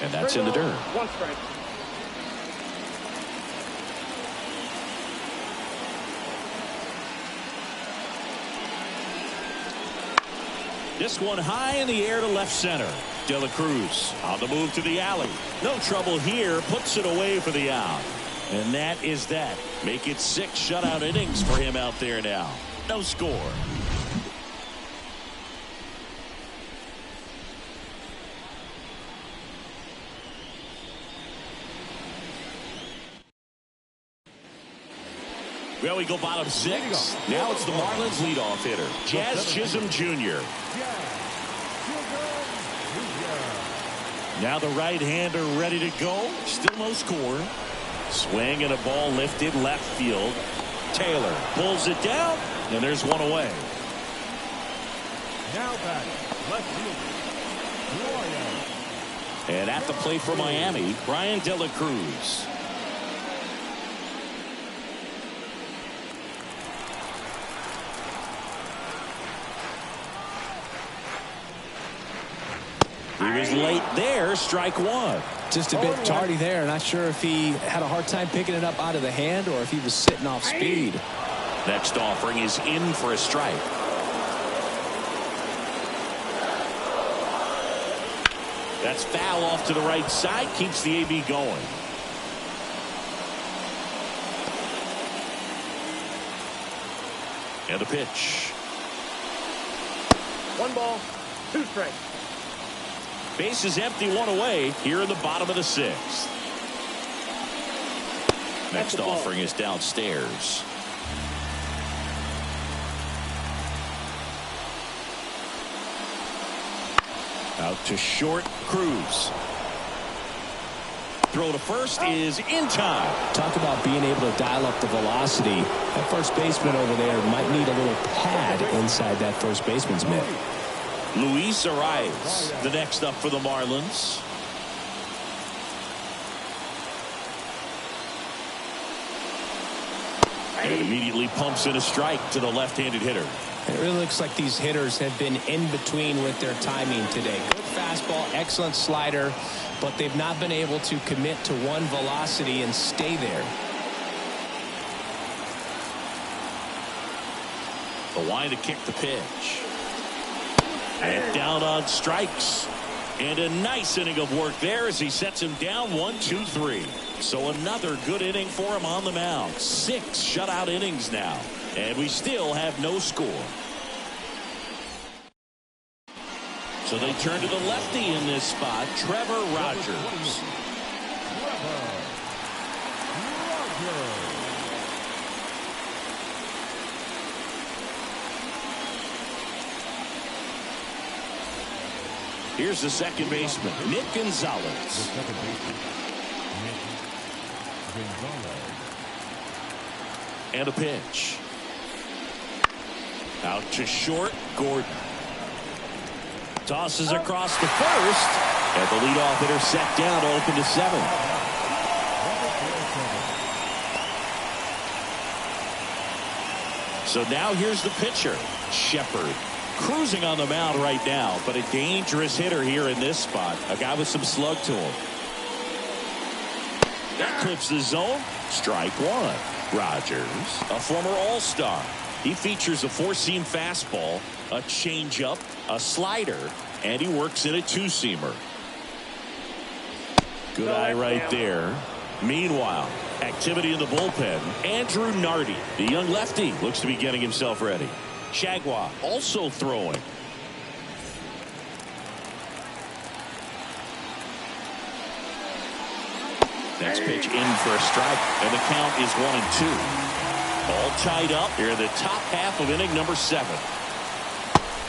Speaker 1: And that's in the dirt.
Speaker 4: 1 strike.
Speaker 1: This one high in the air to left center. De La Cruz on the move to the alley. No trouble here. Puts it away for the out. And that is that. Make it 6 shutout innings for him out there now. No score. Well, we go bottom 6. Now it's the Marlins leadoff hitter, Jazz Chisholm Jr. Now the right-hander ready to go. Still no score. Swing and a ball lifted left field. Taylor pulls it down, and there's one away.
Speaker 3: now batting, left fielder,
Speaker 1: And at the plate for Miami, Brian De La Cruz. He was late there. Strike 1.
Speaker 2: Just a bit tardy there. Not sure if he had a hard time picking it up out of the hand or if he was sitting off speed.
Speaker 1: Next offering is in for a strike. That's foul off to the right side. Keeps the AB going. And the pitch.
Speaker 4: 1 ball, 2 strikes.
Speaker 1: Base is empty, 1 away here in the bottom of the 6th. Next offering is downstairs. Out to short, Cruz. Throw to first is in time.
Speaker 2: Talk about being able to dial up the velocity. That first baseman over there might need a little pad inside that first baseman's mitt.
Speaker 1: Luis Arias, the next up for the Marlins. And immediately pumps in a strike to the left-handed hitter.
Speaker 2: It really looks like these hitters have been in between with their timing today. Good fastball, excellent slider, but they've not been able to commit to one velocity and stay there.
Speaker 1: The wind to kick the pitch. And down on strikes. And a nice inning of work there as he sets him down 1-2-3. So another good inning for him on the mound. 6 shutout innings now. And we still have no score. So they turn to the lefty in this spot, Trevor Rogers. Here's the second baseman, Nick Gonzalez.
Speaker 3: second baseman, Nick Gonzalez.
Speaker 1: And a pitch. Out to short, Gordon. Tosses across to first. And the leadoff hitter set down to open to 7. So now here's the pitcher, Shepard. Cruising on the mound right now, but a dangerous hitter here in this spot. A guy with some slug to him. That clips the zone. Strike 1. Rogers, a former All-Star. He features a four-seam fastball, a changeup, a slider, and he works in a two-seamer. Good eye right there. Meanwhile, activity in the bullpen. Andrew Nardi, the young lefty, looks to be getting himself ready. Chagwa also throwing. Next pitch in for a strike, and the count is 1-2. All tied up here in the top half of inning number 7.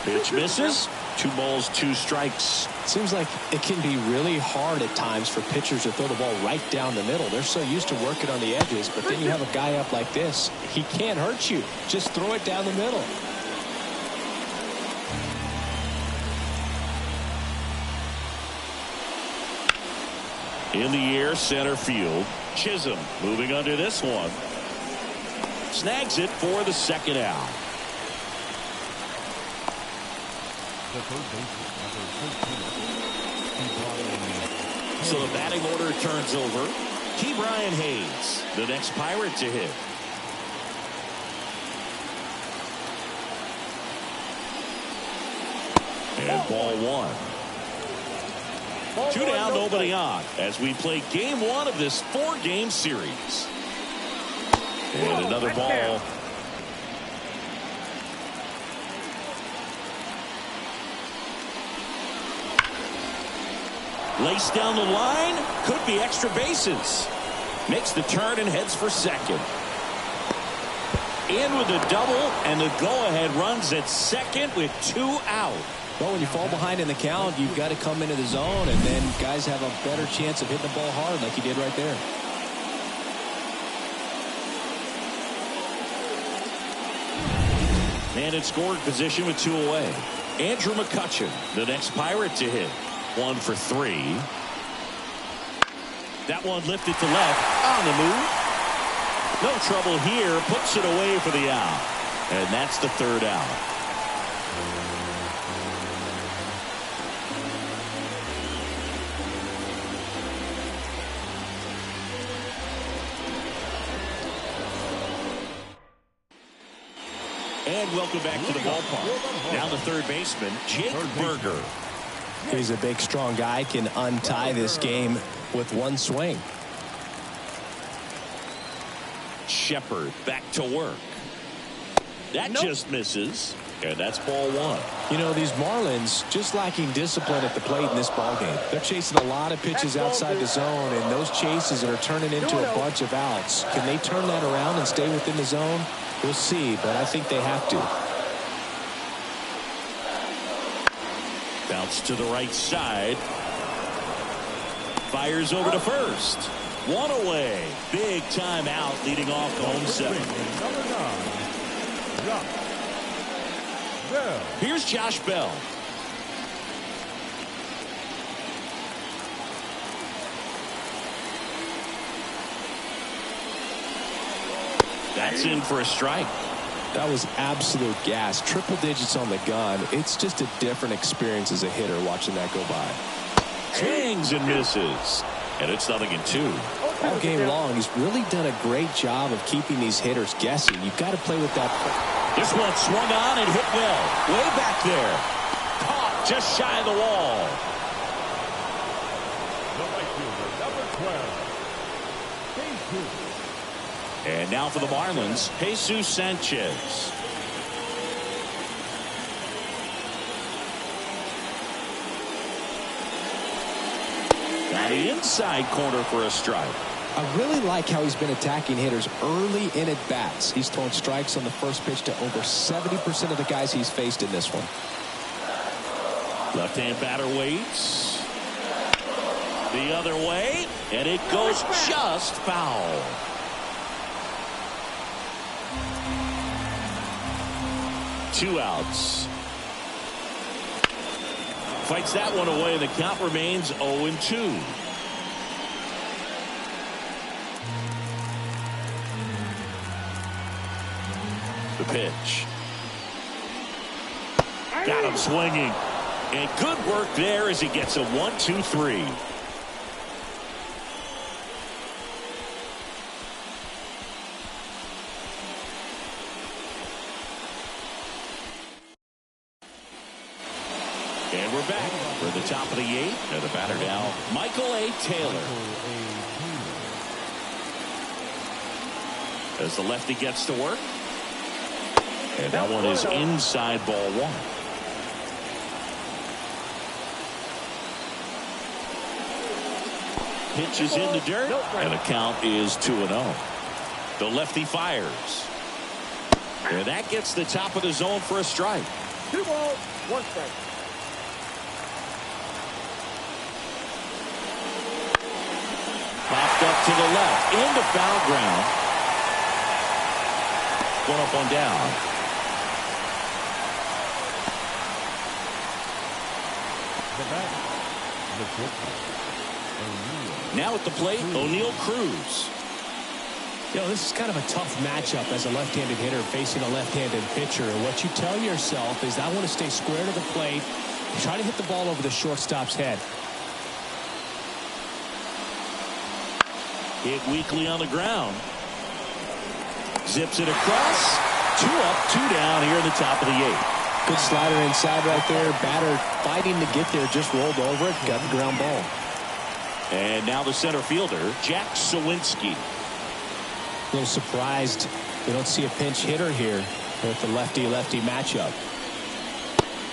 Speaker 1: Pitch misses. 2 balls, 2 strikes.
Speaker 2: Seems like it can be really hard at times for pitchers to throw the ball right down the middle. They're so used to working on the edges, but then you have a guy up like this. He can't hurt you. Just throw it down the middle.
Speaker 1: In the air, center field. Chisholm moving under this one. Snags it for the second out.
Speaker 3: The third baseman, number 13.
Speaker 1: So the batting order turns over. Ke'Bryan Hayes, the next Pirate to hit. And ball 1. 2 down, nobody on, as we play game 1 of this 4-game series. And another ball. Laced down the line, could be extra bases. Makes the turn and heads for second. In with the double, and the go-ahead runs at second with 2 out.
Speaker 2: Well, when you fall behind in the count, you've got to come into the zone, and then guys have a better chance of hitting the ball hard like he did right there.
Speaker 1: And in scoring position with 2 away. Andrew McCutchen, the next Pirate to hit. 1 for 3. That one lifted to left on the move. No trouble here. Puts it away for the out. And that's the 3rd out. And welcome back to the ballpark. Now the third baseman, Jake Berger.
Speaker 2: He's a big, strong guy, can untie this game with one swing.
Speaker 1: Shepard back to work. That just misses. And that's ball 1.
Speaker 2: You know, these Marlins just lacking discipline at the plate in this ballgame. They're chasing a lot of pitches outside the zone, and those chases are turning into a bunch of outs. Can they turn that around and stay within the zone? We'll see, but I think they have to.
Speaker 1: Bounce to the right side. Fires over to first. 1 away. Big time out leading off home 7.
Speaker 3: Number 9. Josh Bell.
Speaker 1: Here's Josh Bell. That's in for a strike.
Speaker 2: That was absolute gas. Triple digits on the gun. It's just a different experience as a hitter watching that go by.
Speaker 1: Swings and misses. And it's 0-2.
Speaker 2: All game long, he's really done a great job of keeping these hitters guessing. You've got to play with that.
Speaker 1: This one swung on and hit well. Way back there. Caught just shy of the wall.
Speaker 3: The right fielder, number 12. Jesus.
Speaker 1: And now for the Marlins, Jesus Sanchez. Got the inside corner for a strike.
Speaker 2: I really like how he's been attacking hitters early in at bats. He's thrown strikes on the first pitch to over 70% of the guys he's faced in this one.
Speaker 1: Left-hand batter waits. The other way, and it goes just foul. Two outs. Fights that one away. The count remains 0-2. The pitch. Got him swinging. And good work there as he gets a 1-2-3. And we're back for the top of the 8th. And the batter now, Michael A. Taylor. As the lefty gets to work. And that one is inside, ball 1. Pitch is in the dirt, and the count is 2-0. The lefty fires. And that gets the top of the zone for a strike.
Speaker 4: 2 balls, 1 strike.
Speaker 1: Popped up to the left, into foul ground. One up, one down. Now at the plate, O'Neal Cruz.
Speaker 2: You know, this is kind of a tough matchup as a left-handed hitter facing a left-handed pitcher. And what you tell yourself is, I want to stay square to the plate, try to hit the ball over the shortstop's head.
Speaker 1: Hit weakly on the ground. Zips it across. 2 up, 2 down here in the top of the 8th.
Speaker 2: Good slider inside right there. Batter fighting to get there, just rolled over it, got the ground ball.
Speaker 1: And now the center fielder, Jack Sawinski.
Speaker 2: A little surprised we don't see a pinch hitter here with the lefty-lefty matchup.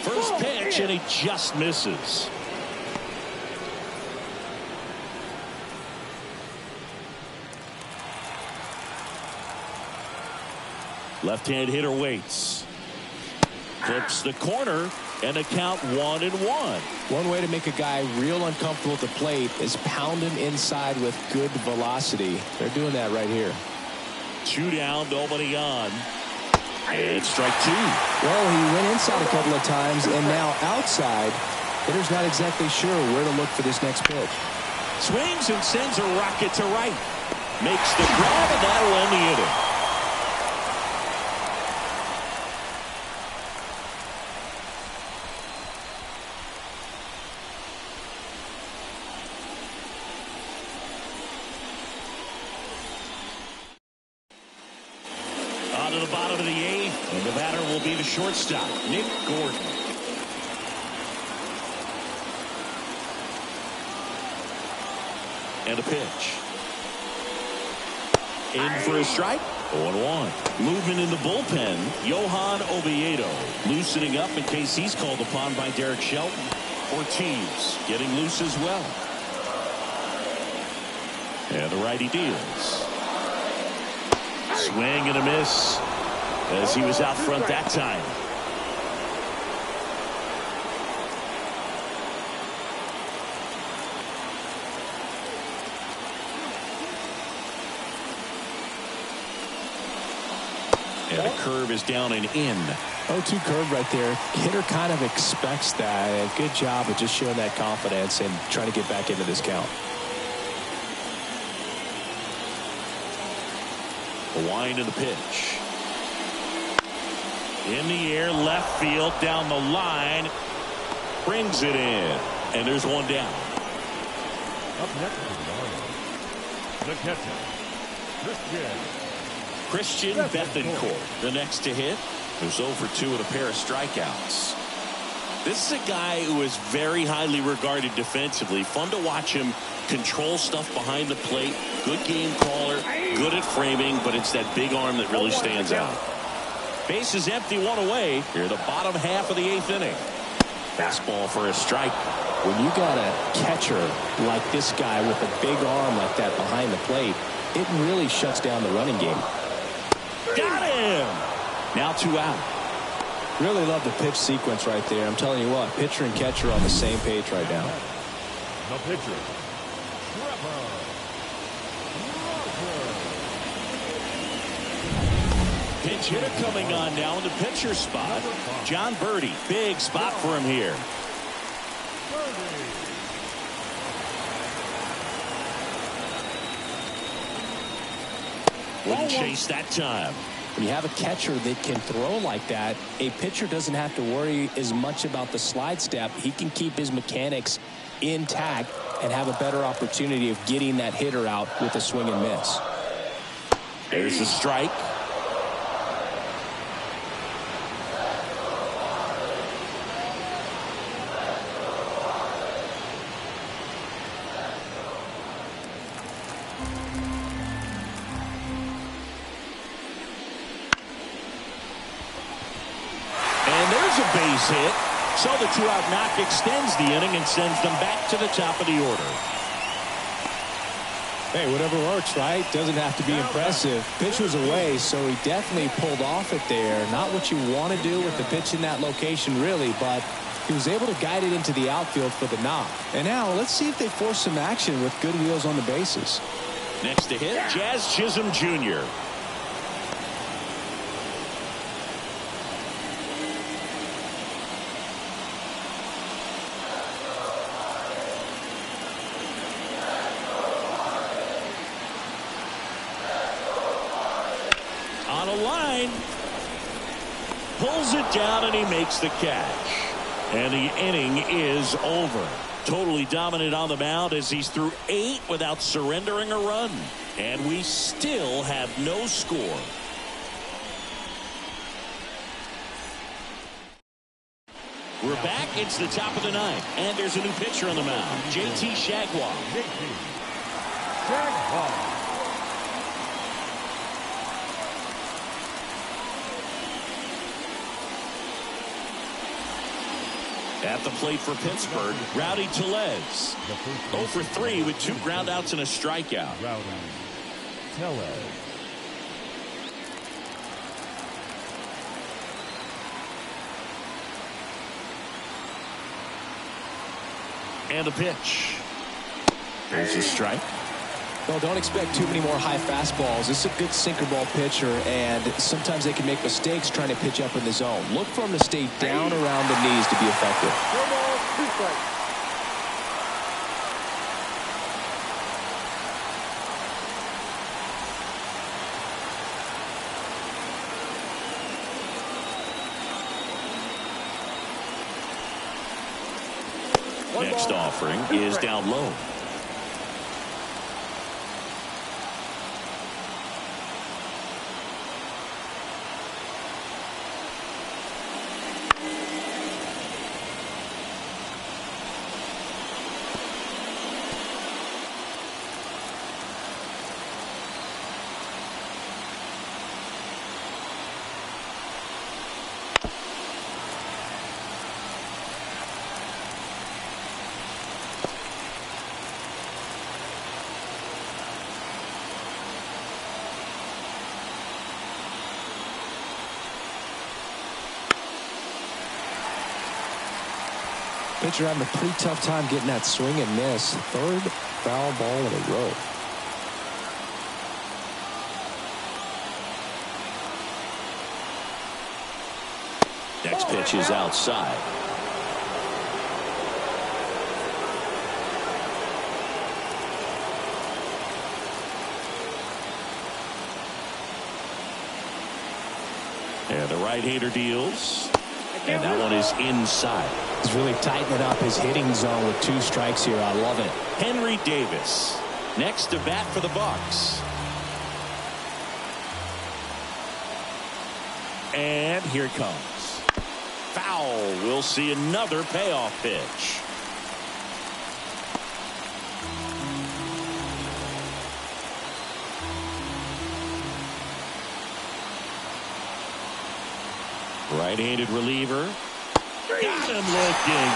Speaker 1: First pitch, and he just misses. Left-hand hitter waits. Flips the corner, and a count 1-1.
Speaker 2: One way to make a guy real uncomfortable at the plate is pound him inside with good velocity. They're doing that right here.
Speaker 1: 2 down, nobody on. And strike 2.
Speaker 2: Well, he went inside a couple of times, and now outside. Hitter's not exactly sure where to look for this next pitch.
Speaker 1: Swings and sends a rocket to right. Makes the grab, and that'll end the inning. To the bottom of the 8th, and the batter will be the shortstop, Nick Gordon. And a pitch. In for a strike. 0-1. Movement in the bullpen. Johan Oviedo loosening up in case he's called upon by Derek Shelton. Ortiz getting loose as well. And the righty deals. Swing and a miss as he was out front that time. And a curve is down and in.
Speaker 2: 0-2 curve right there. Hitter kind of expects that. Good job of just showing that confidence and trying to get back into this count.
Speaker 1: The wind of the pitch. In the air, left field, down the line. Brings it in. And there's 1 down.
Speaker 3: Up next is the Marlins. The catcher,
Speaker 1: Christian Bethancourt, the next to hit. Who's 0 for 2 with a pair of strikeouts. This is a guy who is very highly regarded defensively. Fun to watch him control stuff behind the plate. Good game caller. Good at framing, but it's that big arm that really stands out. Base is empty, 1 away. Here, the bottom half of the 8th inning. Fastball for a strike.
Speaker 2: When you got a catcher like this guy with a big arm like that behind the plate, it really shuts down the running game.
Speaker 1: Got him! Now 2 out.
Speaker 2: Really love the pitch sequence right there. I'm telling you what, pitcher and catcher are on the same page right now.
Speaker 3: the pitcher,
Speaker 1: Pinch hitter coming on now in the pitcher spot. John Birdie, big spot for him here. Wouldn't chase that time.
Speaker 2: When you have a catcher that can throw like that, a pitcher doesn't have to worry as much about the slide step. He can keep his mechanics intact and have a better opportunity of getting that hitter out with a swing and miss.
Speaker 1: There's the strike. There's a base hit. So the two-out knock extends the inning and sends them back to the top of the order.
Speaker 2: Hey, whatever works, right? Doesn't have to be impressive. Pitch was away, so he definitely pulled off it there. Not what you want to do with the pitch in that location, really, but he was able to guide it into the outfield for the knock. And now let's see if they force some action with good wheels on the bases.
Speaker 1: Next to hit, Jazz Chisholm Jr. On a line. Pulls it down and he makes the catch. And the inning is over. Totally dominant on the mound as he's through 8 without surrendering a run. And we still have no score. We're back. It's the top of the 9th. And there's a new pitcher on the mound. JT Shagwell. At the plate for Pittsburgh, Rowdy Tellez. 0 for 3 with 2 groundouts and a strikeout.
Speaker 3: Rowdy Tellez.
Speaker 1: And a pitch. There's a strike.
Speaker 2: Well, don't expect too many more high fastballs. This is a good sinker ball pitcher, and sometimes they can make mistakes trying to pitch up in the zone. Look for him to stay down around the knees to be effective.
Speaker 4: 1 ball, 2 strikes.
Speaker 1: Next offering is down low.
Speaker 2: Pitcher having a pretty tough time getting that swing and miss. 3rd foul ball in a row.
Speaker 1: Next pitch is outside. And the right-hander deals. And that one is inside.
Speaker 2: He's really tightening up his hitting zone with 2 strikes here. I love it.
Speaker 1: Henry Davis next to bat for the Bucks. And here it comes. Foul. We'll see another payoff pitch. Right-handed reliever. Got him looking.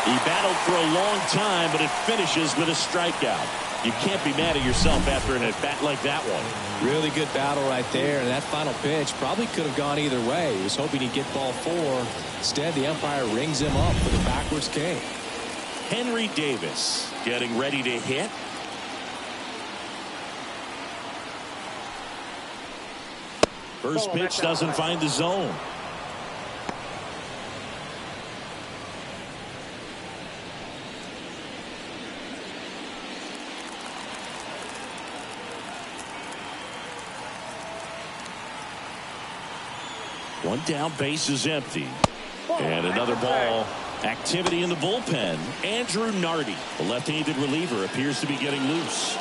Speaker 1: He battled for a long time, but it finishes with a strikeout. You can't be mad at yourself after an at-bat like that one.
Speaker 2: Really good battle right there, and that final pitch probably could have gone either way. He was hoping he'd get ball 4. Instead, the umpire rings him up for the backwards K.
Speaker 1: Henry Davis getting ready to hit. First pitch doesn't find the zone. One down, base is empty. And another ball. Activity in the bullpen. Andrew Nardi, the left-handed reliever, appears to be getting loose.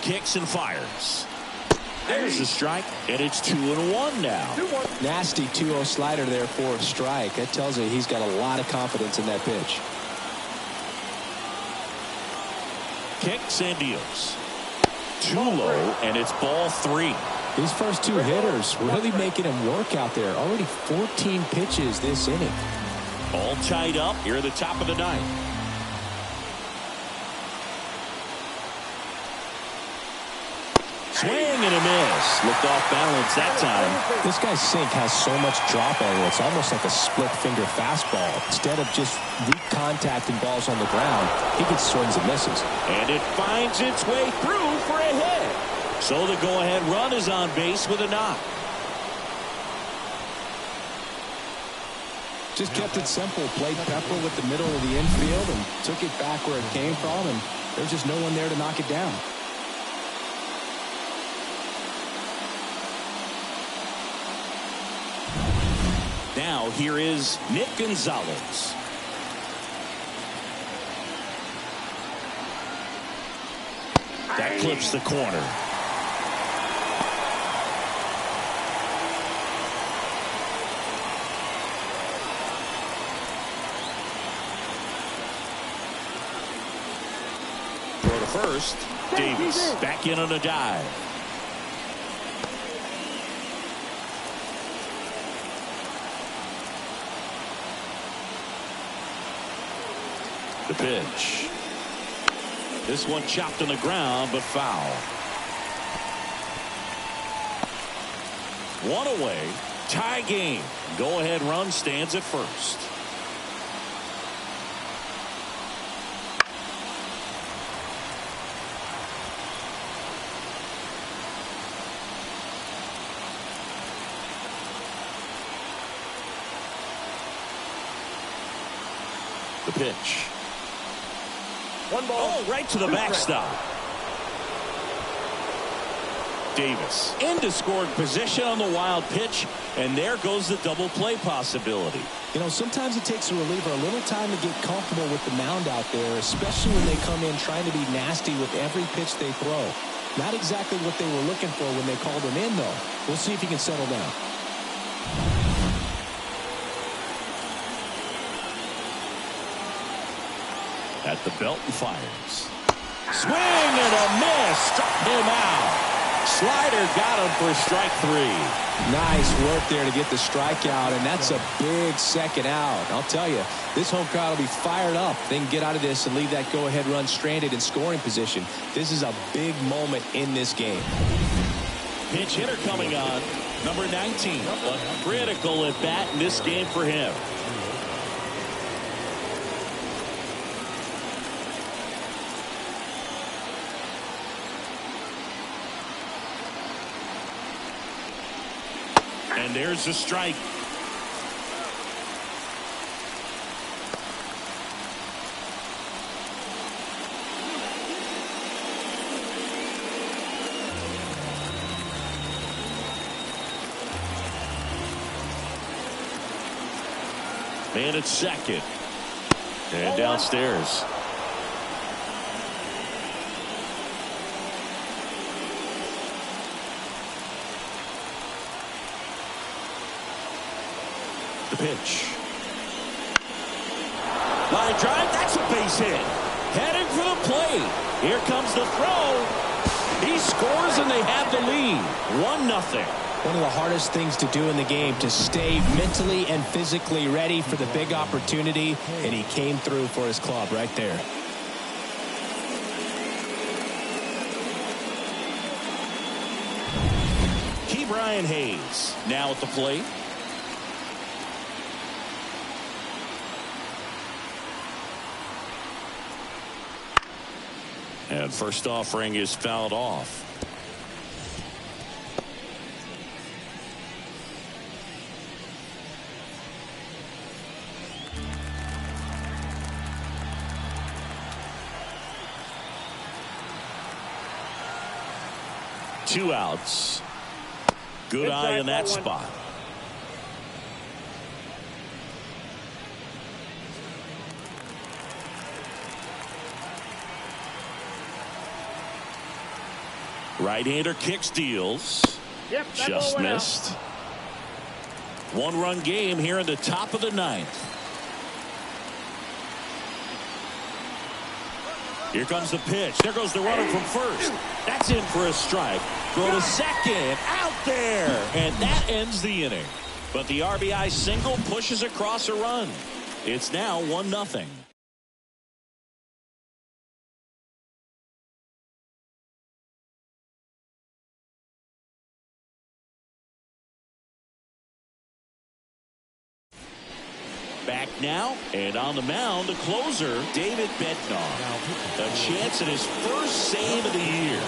Speaker 1: Kicks and fires. There's a strike, and it's 2-1 now.
Speaker 4: 2-1.
Speaker 2: Nasty 2-0 slider there for a strike. That tells you he's got a lot of confidence in that pitch.
Speaker 1: Kicks and deals. Too low, and it's ball 3.
Speaker 2: These first 2 hitters really making him work out there. Already 14 pitches this inning.
Speaker 1: All tied up here at the top of the 9th. Swing and a miss. Looked off balance that time.
Speaker 2: This guy's sink has so much drop angle. It's almost like a split finger fastball. Instead of just weak contact and balls on the ground, he gets swings and misses.
Speaker 1: And it finds its way through for a hit. So the go-ahead run is on base with a knock.
Speaker 2: Just kept it simple. Played Pepper with the middle of the infield and took it back where it came from, and there's just no one there to knock it down.
Speaker 1: Now here is Nick Gonzalez. That clips the corner. Throw to first. Davis back in on a dive. The pitch. This one chopped on the ground, but foul. 1 away. Tie game. Go-ahead run stands at first. The pitch.
Speaker 4: 1 ball.
Speaker 1: Oh, right to the backstop. Davis into scoring position on the wild pitch, and there goes the double play possibility.
Speaker 2: You know, sometimes it takes a reliever a little time to get comfortable with the mound out there, especially when they come in trying to be nasty with every pitch they throw. Not exactly what they were looking for when they called him in, though. We'll see if he can settle down.
Speaker 1: At the belt and fires. Swing and a miss. Struck him out. Slider got him for strike 3.
Speaker 2: Nice work there to get the strikeout, and that's a big second out. I'll tell you, this home crowd will be fired up. They can get out of this and leave that go-ahead run stranded in scoring position. This is a big moment in this game.
Speaker 1: Pinch hitter coming on. Number 19. A critical at bat in this game for him. And there's the strike. Man at second. And downstairs. The pitch. Line drive. That's a base hit. Heading for the plate. Here comes the throw. He scores and they have the lead. 1-0.
Speaker 2: One of the hardest things to do in the game, to stay mentally and physically ready for the big opportunity, and he came through for his club right there.
Speaker 1: Brian Hayes now at the plate. And first offering is fouled off. Two outs. Good eye in that spot. Right-hander kicks, deals. Just missed. One-run game here in the top of the ninth. Here comes the pitch. There goes the runner from first. That's in for a strike. Throw to second. Out there. And that ends the inning. But the RBI single pushes across a run. It's now 1-0. Back now, and on the mound, the closer, David Bednar. A chance at his first save of the year.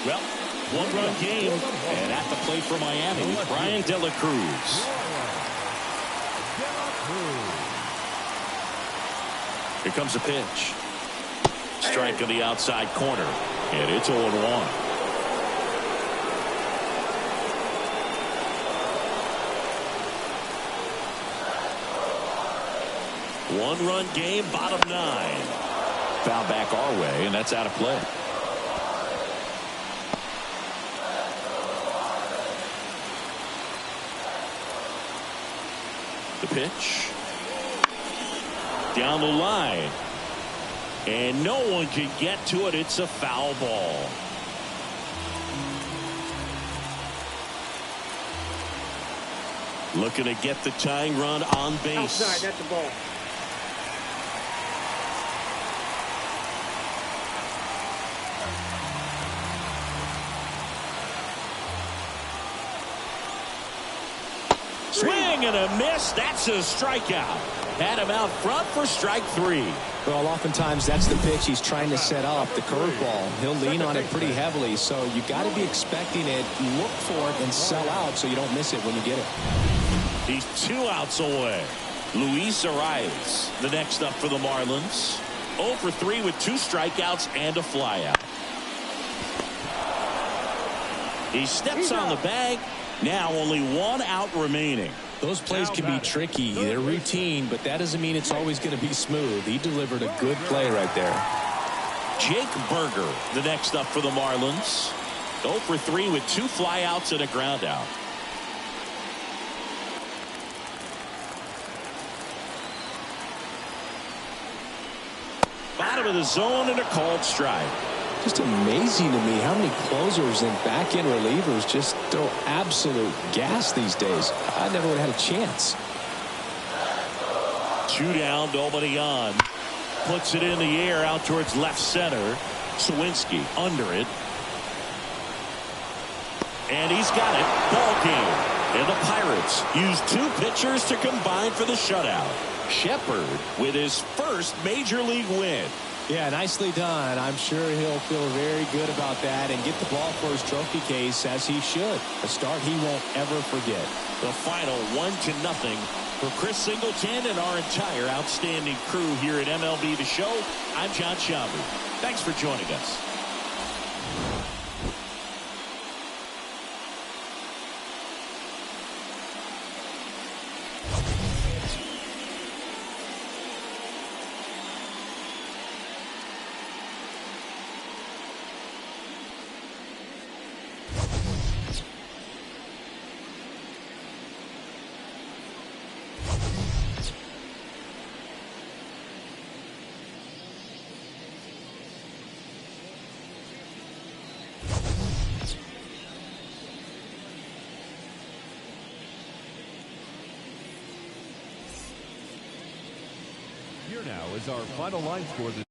Speaker 1: Well, one-run game, and at the plate for Miami, Brian De La Cruz. Here comes a pitch. Strike on the outside corner. And it's 0-1. One-run game, bottom 9. Foul back our way, and that's out of play. The pitch. Down the line. And no one can get to it. It's a foul ball. Looking to get the tying run on base.
Speaker 4: Outside, that's the ball.
Speaker 1: Swing and a miss. That's a strikeout. Had him out front for strike 3.
Speaker 2: Well, oftentimes that's the pitch he's trying to set up, the curveball. He'll lean on it pretty heavily, so you got to be expecting it, look for it, and sell out so you don't miss it when you get it.
Speaker 1: He's 2 outs away. Luis Arias, the next up for the Marlins. 0 for 3 with 2 strikeouts and a flyout. He steps on the bag. Now only 1 out remaining.
Speaker 2: Those plays can be tricky. They're routine, but that doesn't mean it's always going to be smooth. He delivered a good play right there.
Speaker 1: Jake Berger, the next up for the Marlins. 0 for 3 with 2 flyouts and a ground out. Bottom of the zone and a called strike.
Speaker 2: Just amazing to me how many closers and back-end relievers just throw absolute gas these days. I never would have had a chance.
Speaker 1: 2 down, nobody on. Puts it in the air out towards left center. Sawinski under it. And he's got it. Ball game. And the Pirates use 2 pitchers to combine for the shutout. Shepard with his first major league win.
Speaker 2: Yeah, nicely done. I'm sure he'll feel very good about that and get the ball for his trophy case, as he should. A start he won't ever forget.
Speaker 1: The final 1-0 for Chris Singleton and our entire outstanding crew here at MLB The Show. I'm John Schaubert. Thanks for joining us.
Speaker 3: Here now is our final line score.